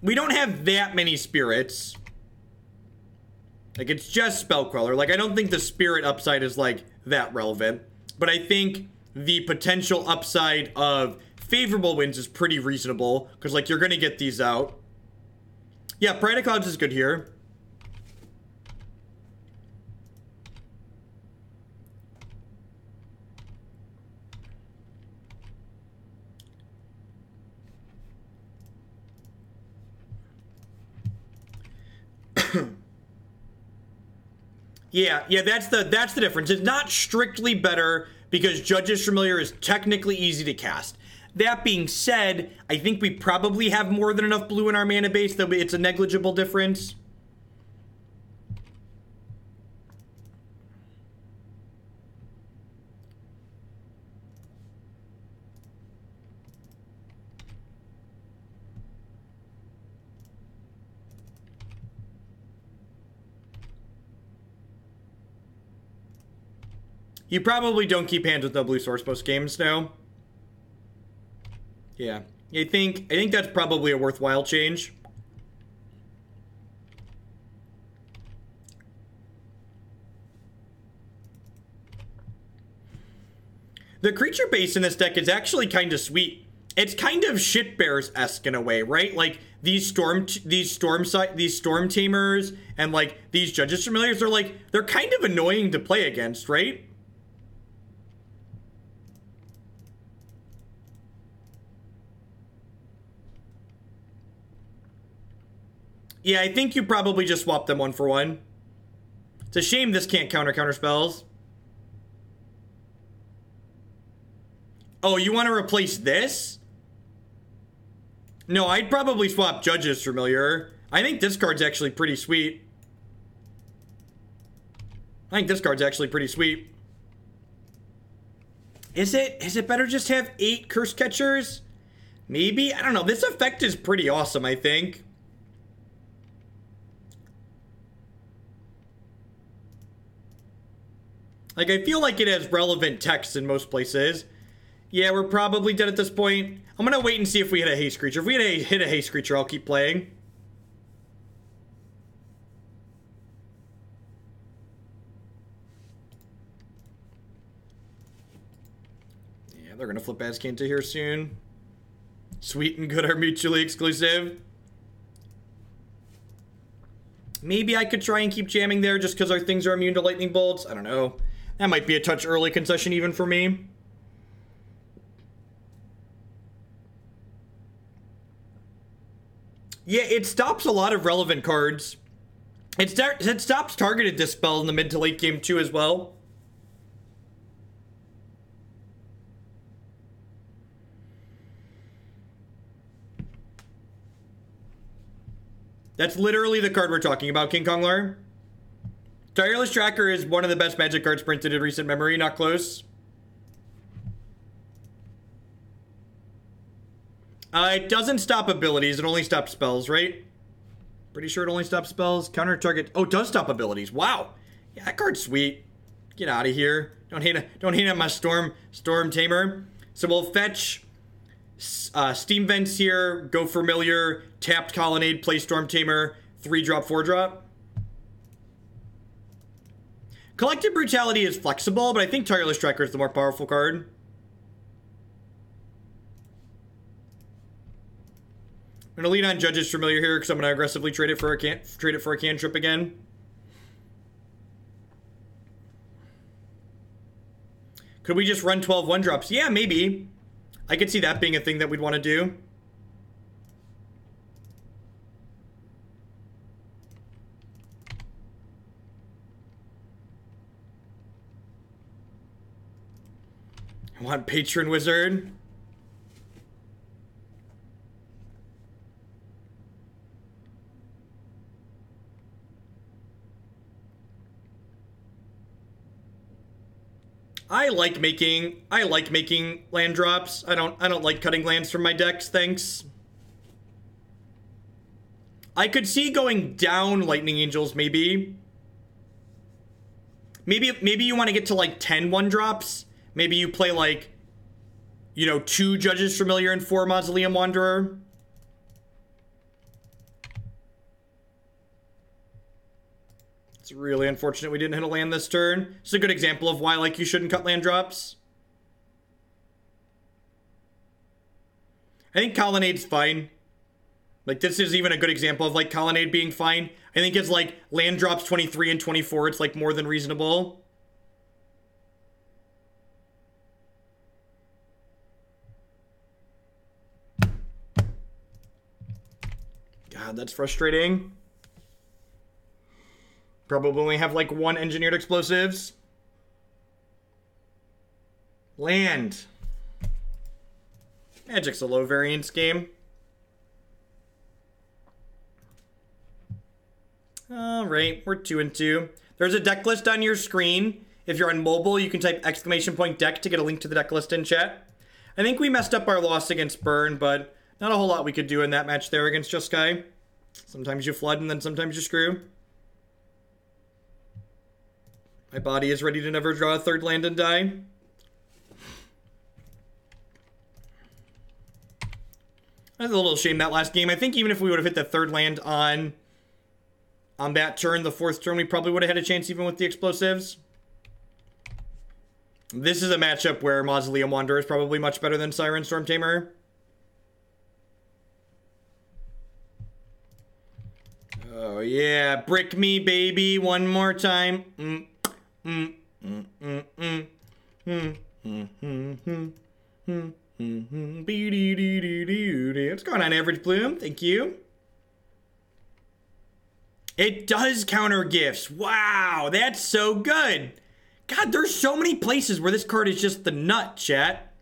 We don't have that many spirits. Like, it's just Spell Queller. Like, I don't think the spirit upside is, like, that relevant. But I think the potential upside of favorable winds is pretty reasonable. Because, like, you're going to get these out. Yeah, Pride of Clouds is good here. Yeah, that's the difference. It's not strictly better because Judge's Familiar is technically easy to cast. That being said, I think we probably have more than enough blue in our mana base that it's a negligible difference. You probably don't keep hands with no blue source most games, no? Yeah. I think that's probably a worthwhile change. The creature base in this deck is actually kind of sweet. It's kind of shit bears-esque in a way, right? Like these Stormtamers and like these Judges Familiars are like, they're kind of annoying to play against, right? Yeah, I think you probably just swap them 1 for 1. It's a shame this can't counter spells. Oh, you want to replace this? No, I'd probably swap Judge's Familiar. I think this card's actually pretty sweet. Is it better just have 8 Curse Catchers? Maybe? I don't know. This effect is pretty awesome, I think. Like, I feel like it has relevant text in most places. Yeah, we're probably dead at this point. I'm gonna wait and see if we hit a haste creature. If we hit a haste creature, I'll keep playing. Yeah, they're gonna flip Azcanta here soon. Sweet and good are mutually exclusive. Maybe I could try and keep jamming there just because our things are immune to lightning bolts. I don't know. That might be a touch early concession even for me. Yeah, it stops a lot of relevant cards. It stops targeted Dispel in the mid to late game too as well. That's literally the card we're talking about, King Konglar. Tireless Tracker is one of the best Magic cards printed in recent memory, not close. It doesn't stop abilities, it only stops spells, right? Pretty sure it only stops spells. Counter target. Oh, it does stop abilities. Wow. Yeah, that card's sweet. Get out of here. Don't hate on my Stormtamer. So we'll fetch Steam Vents here, go Familiar, tapped Colonnade, play Stormtamer, 3-drop, 4-drop. Collective Brutality is flexible, but I think Tireless Tracker is the more powerful card. I'm gonna lean on Judge's Familiar here because I'm gonna aggressively trade it for a cantrip again. Could we just run 12 1-drops? Yeah, maybe. I could see that being a thing that we'd want to do. I want Patron Wizard. I like making land drops. I don't like cutting lands from my decks, thanks. I could see going down Lightning Angels, maybe. Maybe you want to get to like 10 1-drops. Maybe you play like, you know, 2 Judges Familiar and 4 Mausoleum Wanderer. It's really unfortunate we didn't hit a land this turn. It's a good example of why, like, you shouldn't cut land drops. I think Colonnade's fine. Like, this is even a good example of, like, Colonnade being fine. I think it's, like, land drops 23 and 24. It's, like, more than reasonable. God, that's frustrating. Probably only have like 1 engineered explosives. Land. Magic's a low variance game. Alright, we're 2 and 2. There's a deck list on your screen. If you're on mobile, you can type !deck to get a link to the deck list in chat. I think we messed up our loss against Burn, but not a whole lot we could do in that match there against Jeskai. Sometimes you flood and then sometimes you screw. My body is ready to never draw a third land and die. That's a little shame that last game. I think even if we would have hit the third land on that turn, the fourth turn, we probably would have had a chance even with the explosives. This is a matchup where Mausoleum Wanderer is probably much better than Siren Stormtamer. Oh yeah, brick me, baby, one more time. What's going on, Average Bloom? Thank you. It does counter gifts. Wow, that's so good. God, there's so many places where this card is just the nut, chat.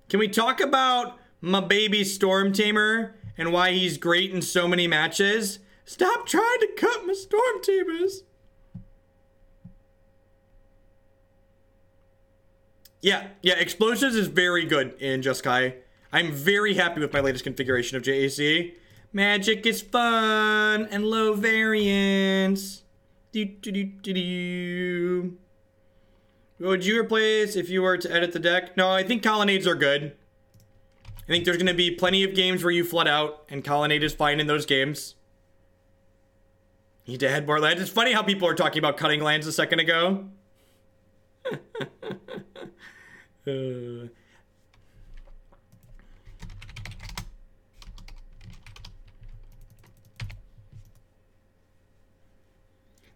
Can we talk about my baby Stormtamer and why he's great in so many matches? Stop trying to cut my Stormtamers. Yeah, Explosives is very good in Jeskai. I'm very happy with my latest configuration of JAC. Magic is fun and low variance. What would you replace if you were to edit the deck? No, I think Colonnades are good. I think there's going to be plenty of games where you flood out, and Colonnade is fine in those games. Need to add more lands. It's funny how people are talking about cutting lands a second ago.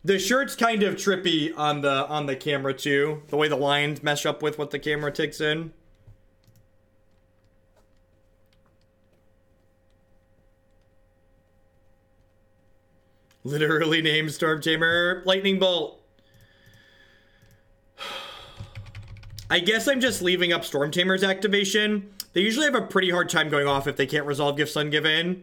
The shirt's kind of trippy on the camera too. The way the lines mesh up with what the camera takes in. Literally named Stormtamer Lightning Bolt. I guess I'm just leaving up Stormtamer's activation. They usually have a pretty hard time going off if they can't resolve Gifts Ungiven.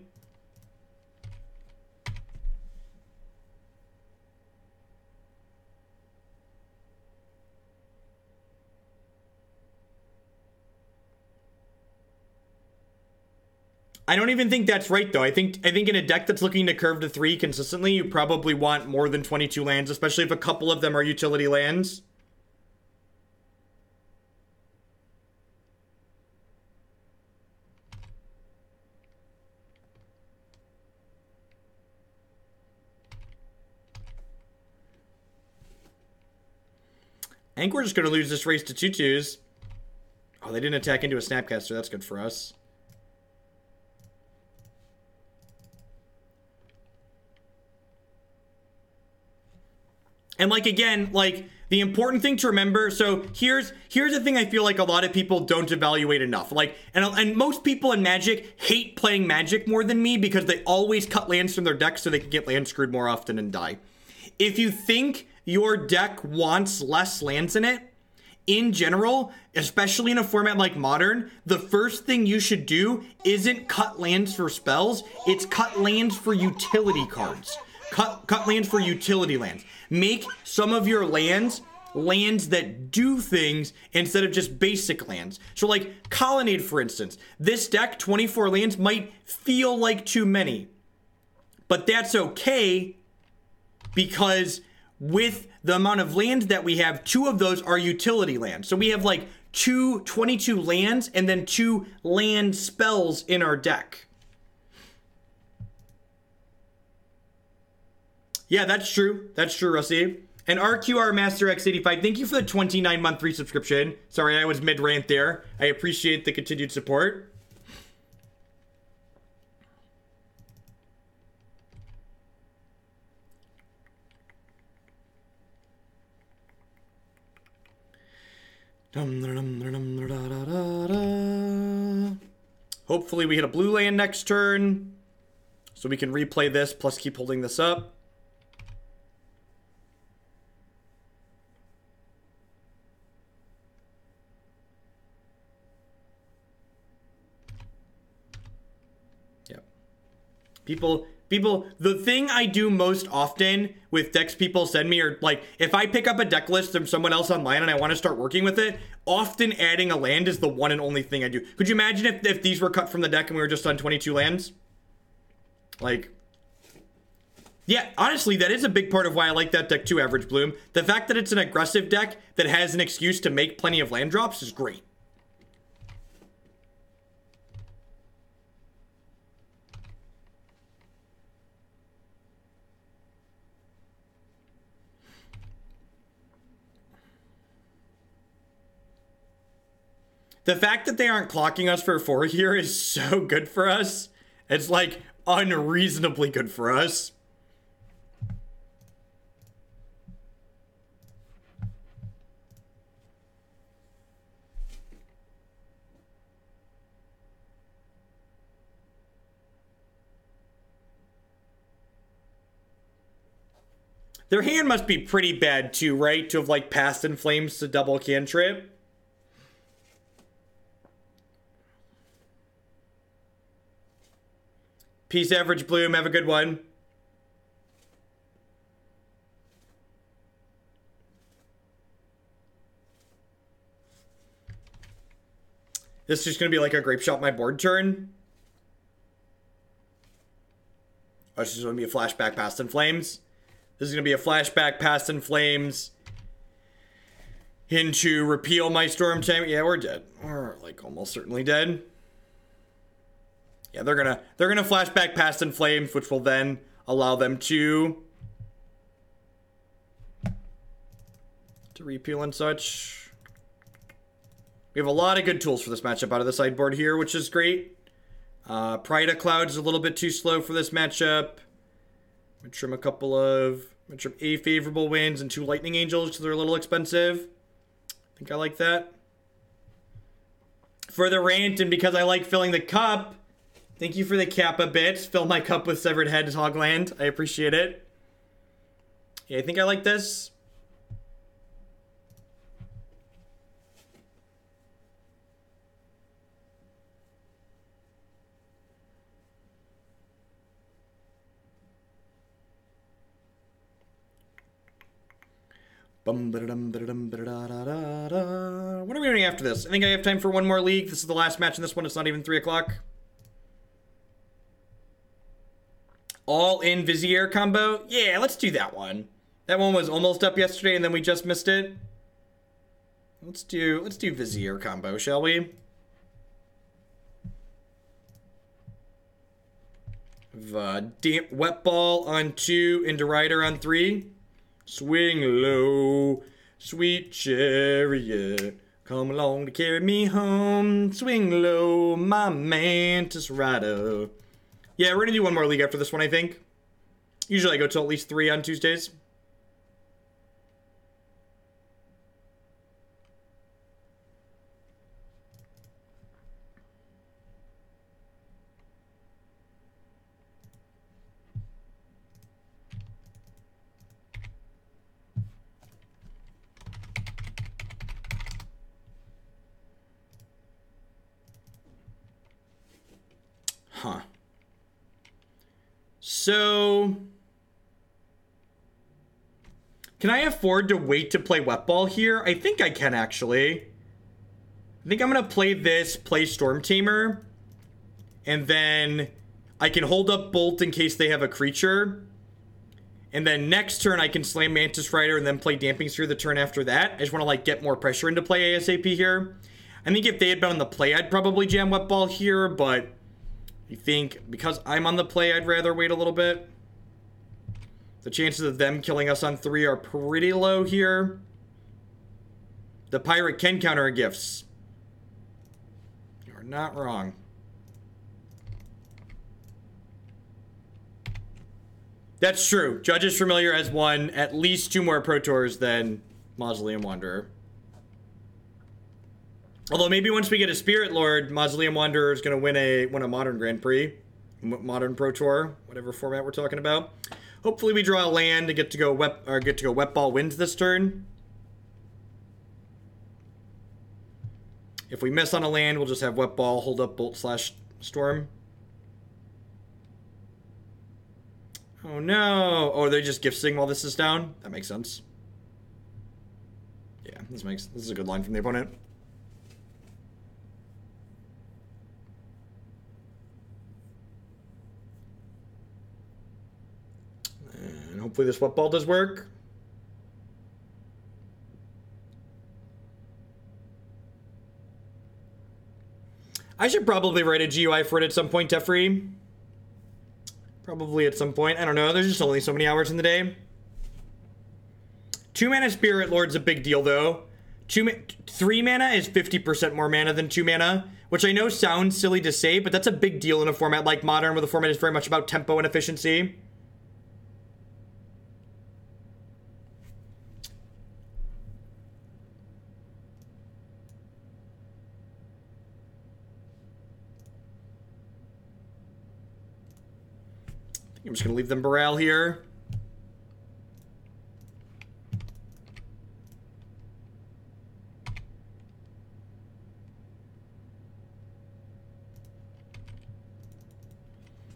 I don't even think that's right, though. I think in a deck that's looking to curve to 3 consistently, you probably want more than 22 lands, especially if a couple of them are utility lands. I think we're just going to lose this race to 2/2s. Oh, they didn't attack into a Snapcaster. That's good for us. And like, again, like the important thing to remember, so here's the thing I feel like a lot of people don't evaluate enough. Like, and most people in Magic hate playing Magic more than me because they always cut lands from their deck so they can get land screwed more often and die. If you think your deck wants less lands in it, in general, especially in a format like Modern, the first thing you should do isn't cut lands for spells, it's cut lands for utility cards. Cut lands for utility lands. Make some of your lands that do things instead of just basic lands. So like Colonnade, for instance. This deck, 24 lands, might feel like too many. But that's okay because with the amount of lands that we have, 2 of those are utility lands. So we have like 22 lands and then 2 land spells in our deck. Yeah, that's true. That's true, Russie. And RQR Master X85, thank you for the 29-month resubscription. Sorry, I was mid-rant there. I appreciate the continued support. Hopefully we hit a blue land next turn, so we can replay this, plus keep holding this up. People, the thing I do most often with decks people send me are like, if I pick up a deck list from someone else online and I want to start working with it, often adding a land is the one and only thing I do. Could you imagine if these were cut from the deck and we were just on 22 lands? Like, Yeah, honestly, that is a big part of why I like that deck too, Average Bloom. The fact that it's an aggressive deck that has an excuse to make plenty of land drops is great. The fact that they aren't clocking us for 4 here is so good for us. It's like unreasonably good for us. Their hand must be pretty bad too, right? To have like passed in flames to double cantrip. Peace, Average Bloom. Have a good one. This is just going to be like a grape shot my board turn. Oh, this is going to be a flashback past in flames. This is going to be a flashback past in flames into repeal my Stormtamer. Yeah, we're dead. We're like almost certainly dead. Yeah, they're gonna flashback past in flames, which will then allow them to repeal and such. We have a lot of good tools for this matchup out of the sideboard here, which is great. Pride of Cloud is a little bit too slow for this matchup. I'm gonna trim a couple of A favorable wins and 2 Lightning Angels because they're a little expensive. I think I like that. For the rant and because I like filling the cup, thank you for the Kappa bits. Fill my cup with Severed Heads Hogland. I appreciate it. Yeah, I think I like this. What are we doing after this? I think I have time for one more league. This is the last match in this one. It's not even 3 o'clock. All in Vizier combo? Yeah, let's do that one. That one was almost up yesterday and then we just missed it. Let's do Vizier combo, shall we? Damp Wet Ball on 2 into Rider on 3. Swing low, sweet chariot, come along to carry me home. Swing low, my Mantis Rider. Yeah, we're gonna do one more league after this one, I think. Usually I go till at least 3 on Tuesdays. Huh. So, can I afford to wait to play Wet Ball here? I think I can, actually. I think I'm going to play this, play Stormtamer, and then I can hold up Bolt in case they have a creature. And then next turn, I can slam Mantis Rider and then play Damping Sphere the turn after that. I just want to, like, get more pressure into play ASAP here. I think if they had been on the play, I'd probably jam Wet Ball here, but I think because I'm on the play, I'd rather wait a little bit. The chances of them killing us on 3 are pretty low here. The Pirate can counter gifts. You're not wrong. That's true. Judge's Familiar has won at least 2 more Pro Tours than Mausoleum Wanderer. Although maybe once we get a Spirit Lord, Mausoleum Wanderer is going to win a Modern Grand Prix, Modern Pro Tour, whatever format we're talking about. Hopefully we draw a land and get to go Wet Ball wins this turn. If we miss on a land, we'll just have Wet Ball hold up Bolt / Storm. Oh no! Oh, they're just gifting while this is down? That makes sense. Yeah, this is a good line from the opponent. Hopefully the sweat ball does work. I should probably write a GUI for it at some point, Tefree. Probably at some point. I don't know. There's just only so many hours in the day. 2 mana Spirit Lord's a big deal, though. 3 mana is 50% more mana than 2 mana, which I know sounds silly to say, but that's a big deal in a format like Modern, where the format is very much about tempo and efficiency. I'm just going to leave them Baral here.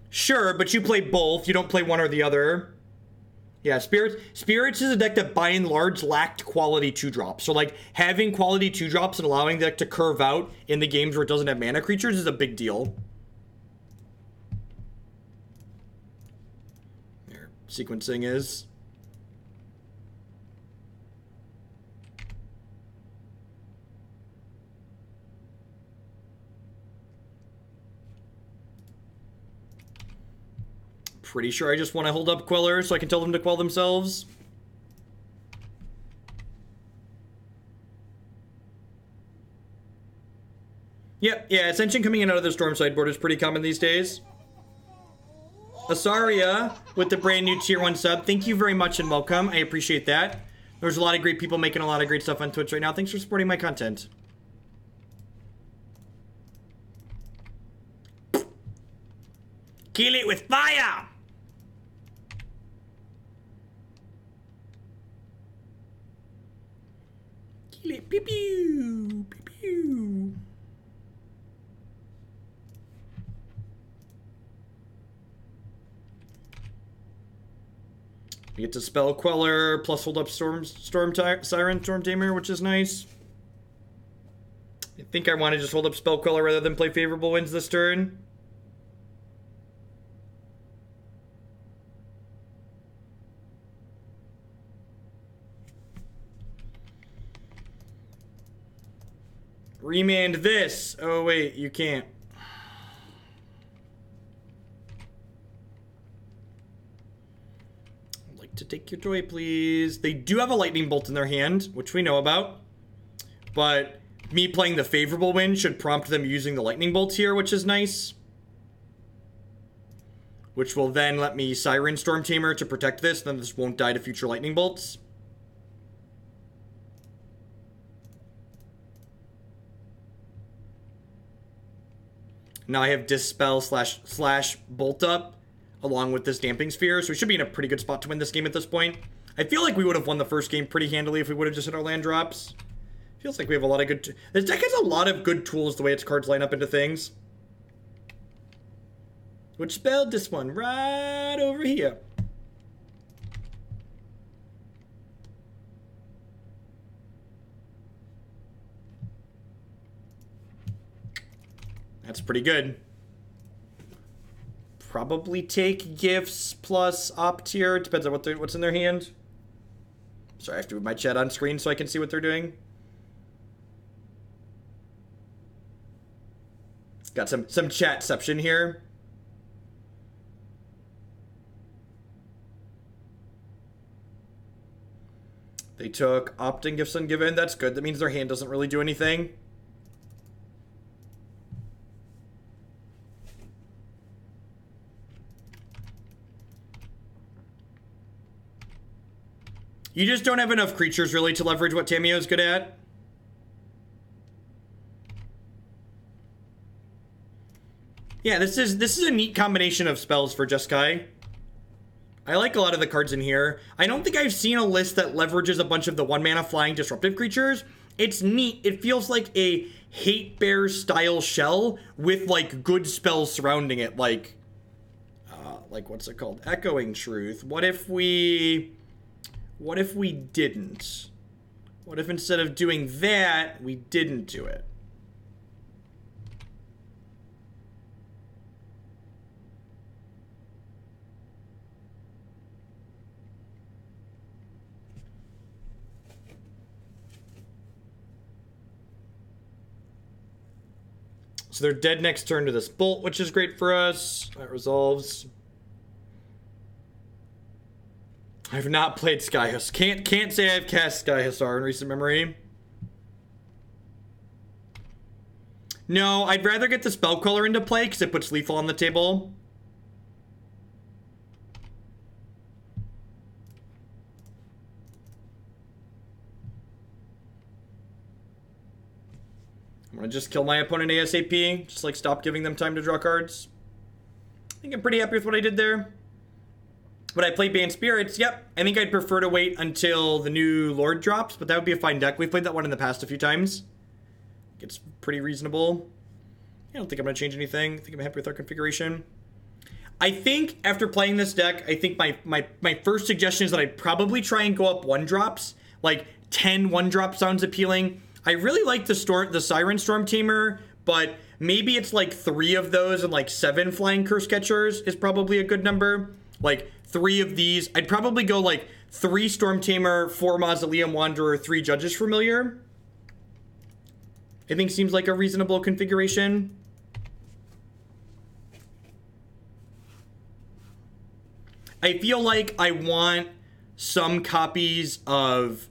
Sure, but you play both. You don't play one or the other. Yeah, Spirits is a deck that by and large lacked quality 2-drops. So like having quality 2-drops and allowing the deck to curve out in the games where it doesn't have mana creatures is a big deal. There, sequencing is. Pretty sure I just want to hold up Queller so I can tell them to quell themselves. Yep, yeah, Ascension coming in out of the Storm sideboard is pretty common these days. Asaria with the brand new tier 1 sub. Thank you very much and welcome. I appreciate that. There's a lot of great people making a lot of great stuff on Twitch right now. Thanks for supporting my content. Kill it with fire! Kill it, pew pew, pew pew. We get to Spell Queller, plus hold up Siren Stormtamer, which is nice. I think I want to just hold up Spell Queller rather than play favorable winds this turn. Remand this. Oh, wait, you can't. I'd like to take your toy, please. They do have a lightning bolt in their hand, which we know about. But me playing the favorable wind should prompt them using the lightning bolt here, which is nice. Which will then let me Siren Stormtamer to protect this, then this won't die to future lightning bolts. Now I have Dispel slash Bolt Up along with this Damping Sphere, so we should be in a pretty good spot to win this game at this point. I feel like we would have won the first game pretty handily if we would have just hit our land drops. Feels like we have a lot of good... This deck has a lot of good tools the way its cards line up into things. Which spelled this one right over here. That's pretty good. Probably take gifts plus opt here. Depends on what's in their hand. Sorry, I have to move my chat on screen so I can see what they're doing. Got some chatception here. They took opting gifts ungiven. That's good. That means their hand doesn't really do anything. You just don't have enough creatures, really, to leverage what Tamiyo's good at. Yeah, this is a neat combination of spells for Jeskai. I like a lot of the cards in here. I don't think I've seen a list that leverages a bunch of the 1-mana flying disruptive creatures. It's neat. It feels like a Hate Bear style shell with, like, good spells surrounding it. Like what's it called? Echoing Truth. What if we didn't? What if instead of doing that, we didn't do it? So they're dead next turn to this bolt, which is great for us. That resolves. I've not played Skyhus. Can't say I've cast Skyhusar in recent memory. No, I'd rather get the Spell Queller into play because it puts lethal on the table. I'm gonna just kill my opponent ASAP. Just like stop giving them time to draw cards. I think I'm pretty happy with what I did there. Would I play Banned Spirits? Yep. I think I'd prefer to wait until the new Lord drops, but that would be a fine deck. We've played that one in the past a few times. It's pretty reasonable. I don't think I'm going to change anything. I think I'm happy with our configuration. I think after playing this deck, I think my first suggestion is that I'd probably try and go up 1-drops. Like 10 1-drop sounds appealing. I really like the Siren Stormtamer, but maybe it's like 3 of those and like 7 Flying Curse Catchers is probably a good number. Like 3 of these. I'd probably go like 3 Stormtamer, 4 Mausoleum Wanderer, 3 Judge's Familiar. I think seems like a reasonable configuration. I feel like I want some copies of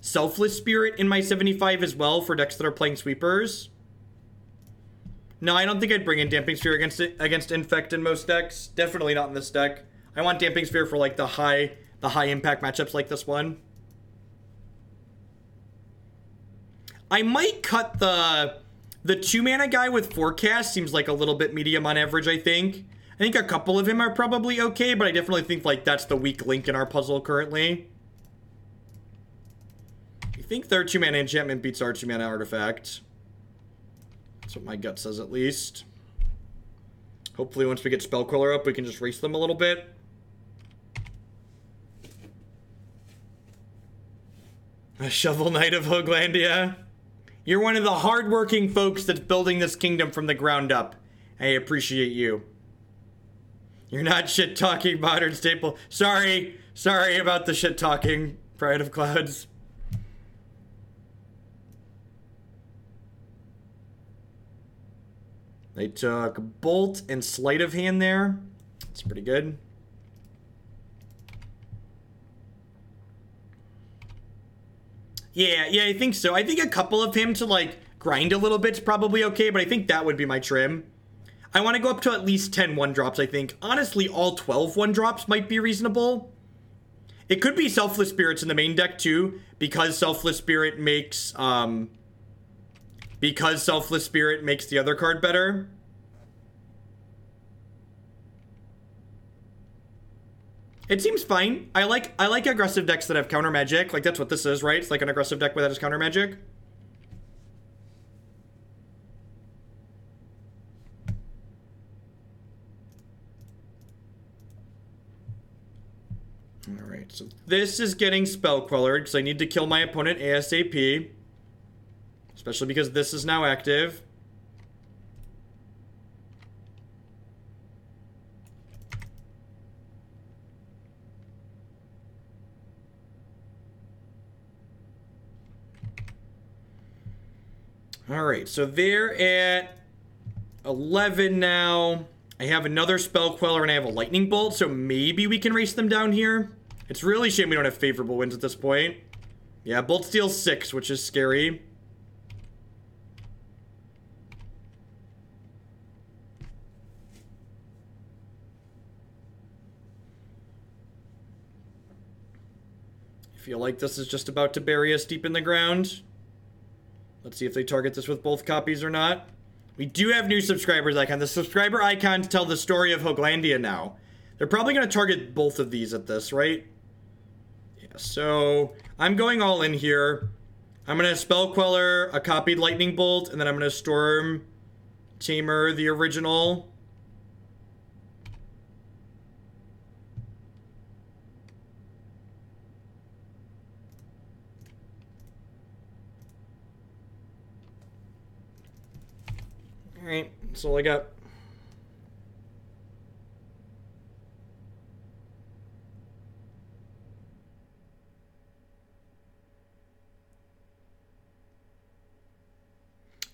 Selfless Spirit in my 75 as well for decks that are playing sweepers. No, I don't think I'd bring in Damping Sphere against Infect in most decks. Definitely not in this deck. I want Damping Sphere for like the high impact matchups like this one. I might cut the 2-mana guy with Forecast. Seems like a little bit medium on average, I think. I think a couple of him are probably okay, but I definitely think like that's the weak link in our puzzle currently. I think their 2-mana enchantment beats our 2-mana artifact. That's what my gut says, at least. Hopefully once we get Spell Queller up, we can just race them a little bit. A Shovel Knight of Hoaglandia. You're one of the hardworking folks that's building this kingdom from the ground up. I appreciate you. You're not shit-talking modern staple. Sorry about the shit-talking, Pride of Clouds. They took Bolt and Sleight of Hand there. That's pretty good. Yeah, I think so. I think a couple of him to, like, grind a little bit's probably okay, but I think that would be my trim. I want to go up to at least 10 1-drops, I think. Honestly, all 12 1-drops might be reasonable. It could be Selfless Spirits in the main deck, too, because Selfless Spirit makes, the other card better. It seems fine. I like aggressive decks that have counter magic. Like, that's what this is, right? It's like an aggressive deck that has counter magic. Alright, so this is getting Spell Quellered, because I need to kill my opponent ASAP. Especially because this is now active. Alright, so they're at 11 now. I have another Spell Queller and I have a Lightning Bolt, so maybe we can race them down here. It's really a shame we don't have favorable wins at this point. Yeah, Bolt steals 6, which is scary. I feel like this is just about to bury us deep in the ground. Let's see if they target this with both copies or not. We do have new subscribers icon. The subscriber icons tell the story of Hoaglandia now. They're probably going to target both of these at this, right? Yeah, so I'm going all in here. I'm going to Spell Queller, a copied Lightning Bolt, and then I'm going to Stormtamer, the original. Alright, that's all I got.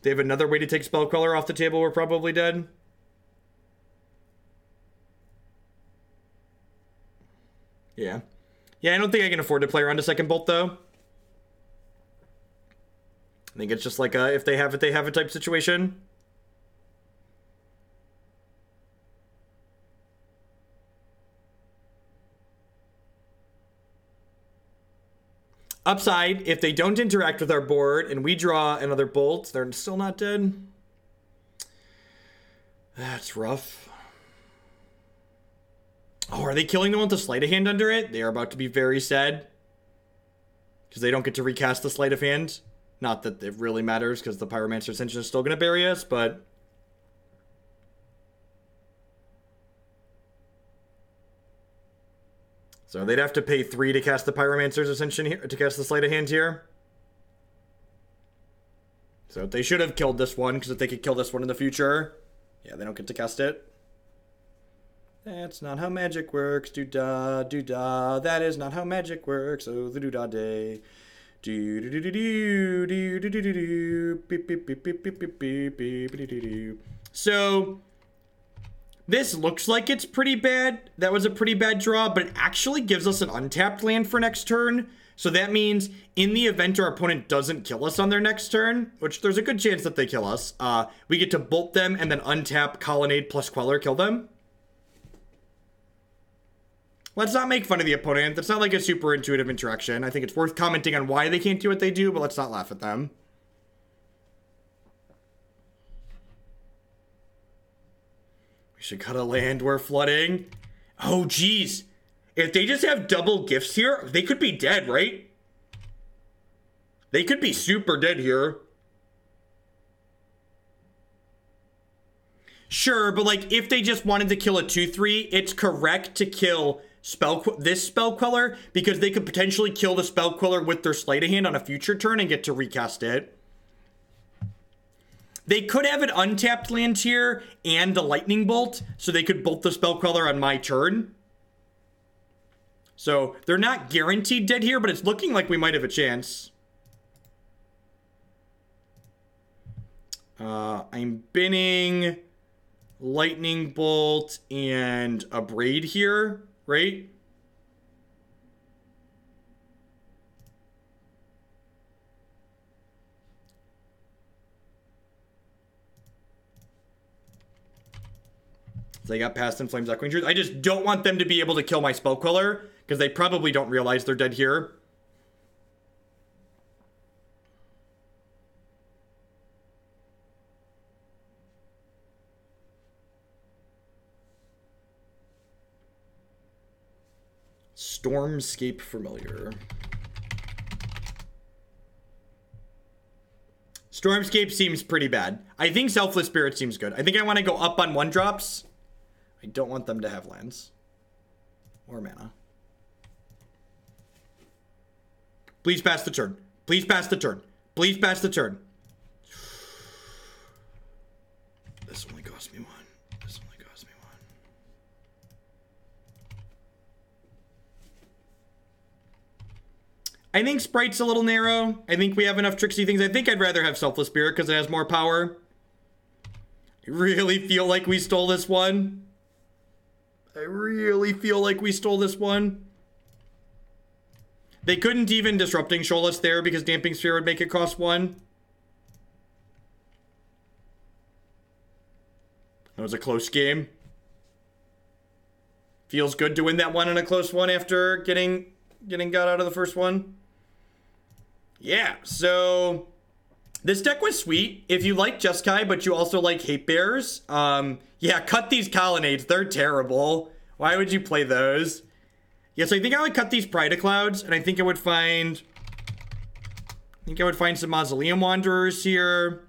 They have another way to take Spell Queller off the table, we're probably dead. Yeah. Yeah, I don't think I can afford to play around a second Bolt, though. I think it's just like a if they have it type situation. Upside, if they don't interact with our board and we draw another Bolt, they're still not dead. That's rough. Oh, are they killing the one with the Sleight of Hand under it? They are about to be very sad. Because they don't get to recast the Sleight of Hand. Not that it really matters, because the Pyromancer Ascension is still going to bury us, but... So they'd have to pay 3 to cast the Pyromancer's Ascension here, to cast the Sleight of Hand here. So they should have killed this one, because if they could kill this one in the future... Yeah, they don't get to cast it. That's not how magic works. Do-da, do-da. That is not how magic works. Oh, the do-da day. Do-do-do-do-do. Beep, beep, beep, beep, beep, beep, beep, beep, do-do-do. So, this looks like it's pretty bad. That was a pretty bad draw, but it actually gives us an untapped land for next turn. So that means in the event our opponent doesn't kill us on their next turn, which there's a good chance that they kill us, we get to bolt them and then untap Colonnade plus Queller, kill them. Let's not make fun of the opponent. That's not like a super intuitive interaction. I think it's worth commenting on why they can't do what they do, but let's not laugh at them. We should cut a land. We're flooding. Oh, geez. If they just have double gifts here, they could be dead, right? They could be super dead here. Sure, but like if they just wanted to kill a 2/3, it's correct to kill this Spell Queller because they could potentially kill the Spell Queller with their Sleight of Hand on a future turn and get to recast it. They could have an untapped land here and the Lightning Bolt, so they could bolt the Spell Queller on my turn. So they're not guaranteed dead here, but it's looking like we might have a chance. I'm binning Lightning Bolt and a Braid here, right? They got past in Flames Echoing Truth. I just don't want them to be able to kill my Spell Queller, because they probably don't realize they're dead here. Stormscape Familiar. Stormscape seems pretty bad. I think Selfless Spirit seems good. I think I want to go up on 1-drops. I don't want them to have lands. Or mana. Please pass the turn. Please pass the turn. Please pass the turn. This only cost me 1. This only cost me 1. I think Sprite's a little narrow. I think we have enough tricksy things. I think I'd rather have Selfless Spirit because it has more power. I really feel like we stole this one. I really feel like we stole this one. They couldn't even Disrupting Shoal us there because Damping Sphere would make it cost 1. That was a close game. Feels good to win that one in a close one after getting got out of the first one. Yeah, so this deck was sweet. If you like Jeskai, but you also like Hate Bears, yeah, cut these Colonnades. They're terrible. Why would you play those? Yes, I think I would cut these Pride of Clouds, and I think I would find some Mausoleum Wanderers here.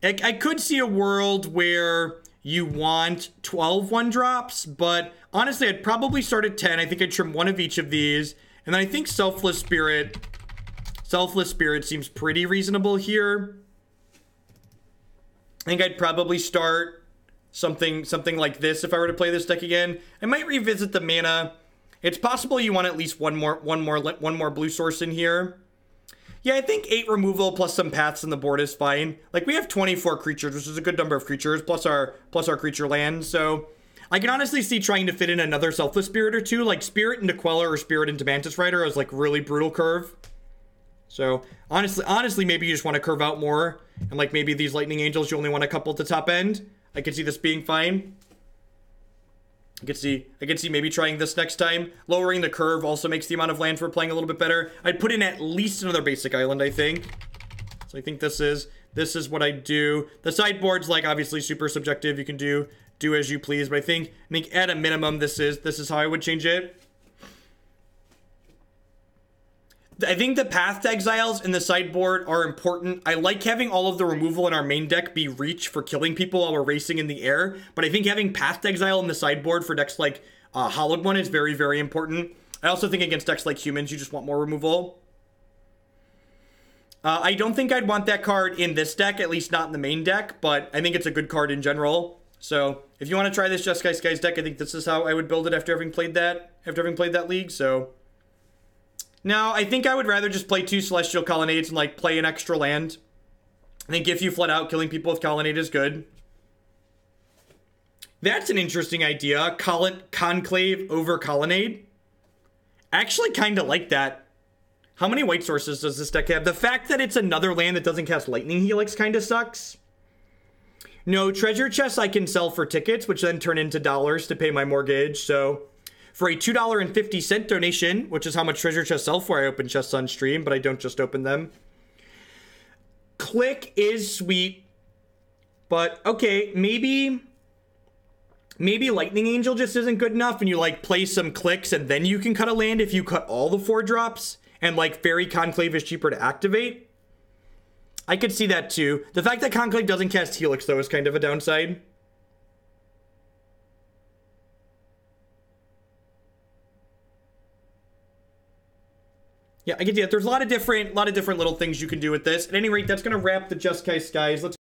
I could see a world where you want 12 1-drops, but honestly, I'd probably start at 10. I think I'd trim one of each of these. And then I think Selfless Spirit seems pretty reasonable here. I think I'd probably start something like this if I were to play this deck again. I might revisit the mana. It's possible you want at least one more blue source in here. Yeah, I think 8 removal plus some paths on the board is fine. Like, we have 24 creatures, which is a good number of creatures, plus our creature land, so I can honestly see trying to fit in another Selfless Spirit or two, like Spirit into Queller or Spirit into Mantis Rider is like really brutal curve. So, honestly, maybe you just want to curve out more, and like maybe these Lightning Angels, you only want a couple at the top end. I could see this being fine. I could see maybe trying this next time. Lowering the curve also makes the amount of land we're playing a little bit better. I'd put in at least another basic island, I think. So I think this is what I do. The sideboard's like obviously super subjective. You can do as you please, but I think at a minimum this is how I would change it. I think the path to exiles in the sideboard are important. I like having all of the removal in our main deck be reach for killing people while we're racing in the air, but I think having path to exile in the sideboard for decks like Hallowed One is very, very important. I also think against decks like humans, you just want more removal. I don't think I'd want that card in this deck, at least not in the main deck, but I think it's a good card in general. So if you want to try this Jeskai Skies deck, I think this is how I would build it after having played that league, so... Now, I think I would rather just play 2 Celestial Colonnades and, like, play an extra land. I think if you flood out, killing people with Colonnade is good. That's an interesting idea. Conclave over Colonnade. I actually kind of like that. How many white sources does this deck have? The fact that it's another land that doesn't cast Lightning Helix kind of sucks. No, treasure chests I can sell for tickets, which then turn into dollars to pay my mortgage, so... For a $2.50 donation, which is how much treasure chests sell for, I open chests on stream, but I don't just open them. Click is sweet, but okay, maybe Lightning Angel just isn't good enough, and you like play some clicks, and then you can cut a land if you cut all the 4-drops, and like Fairy Conclave is cheaper to activate. I could see that too. The fact that Conclave doesn't cast Helix, though, is kind of a downside. Yeah, I can see that. There's a lot of different little things you can do with this. At any rate, that's going to wrap the Jeskai Skies. Let's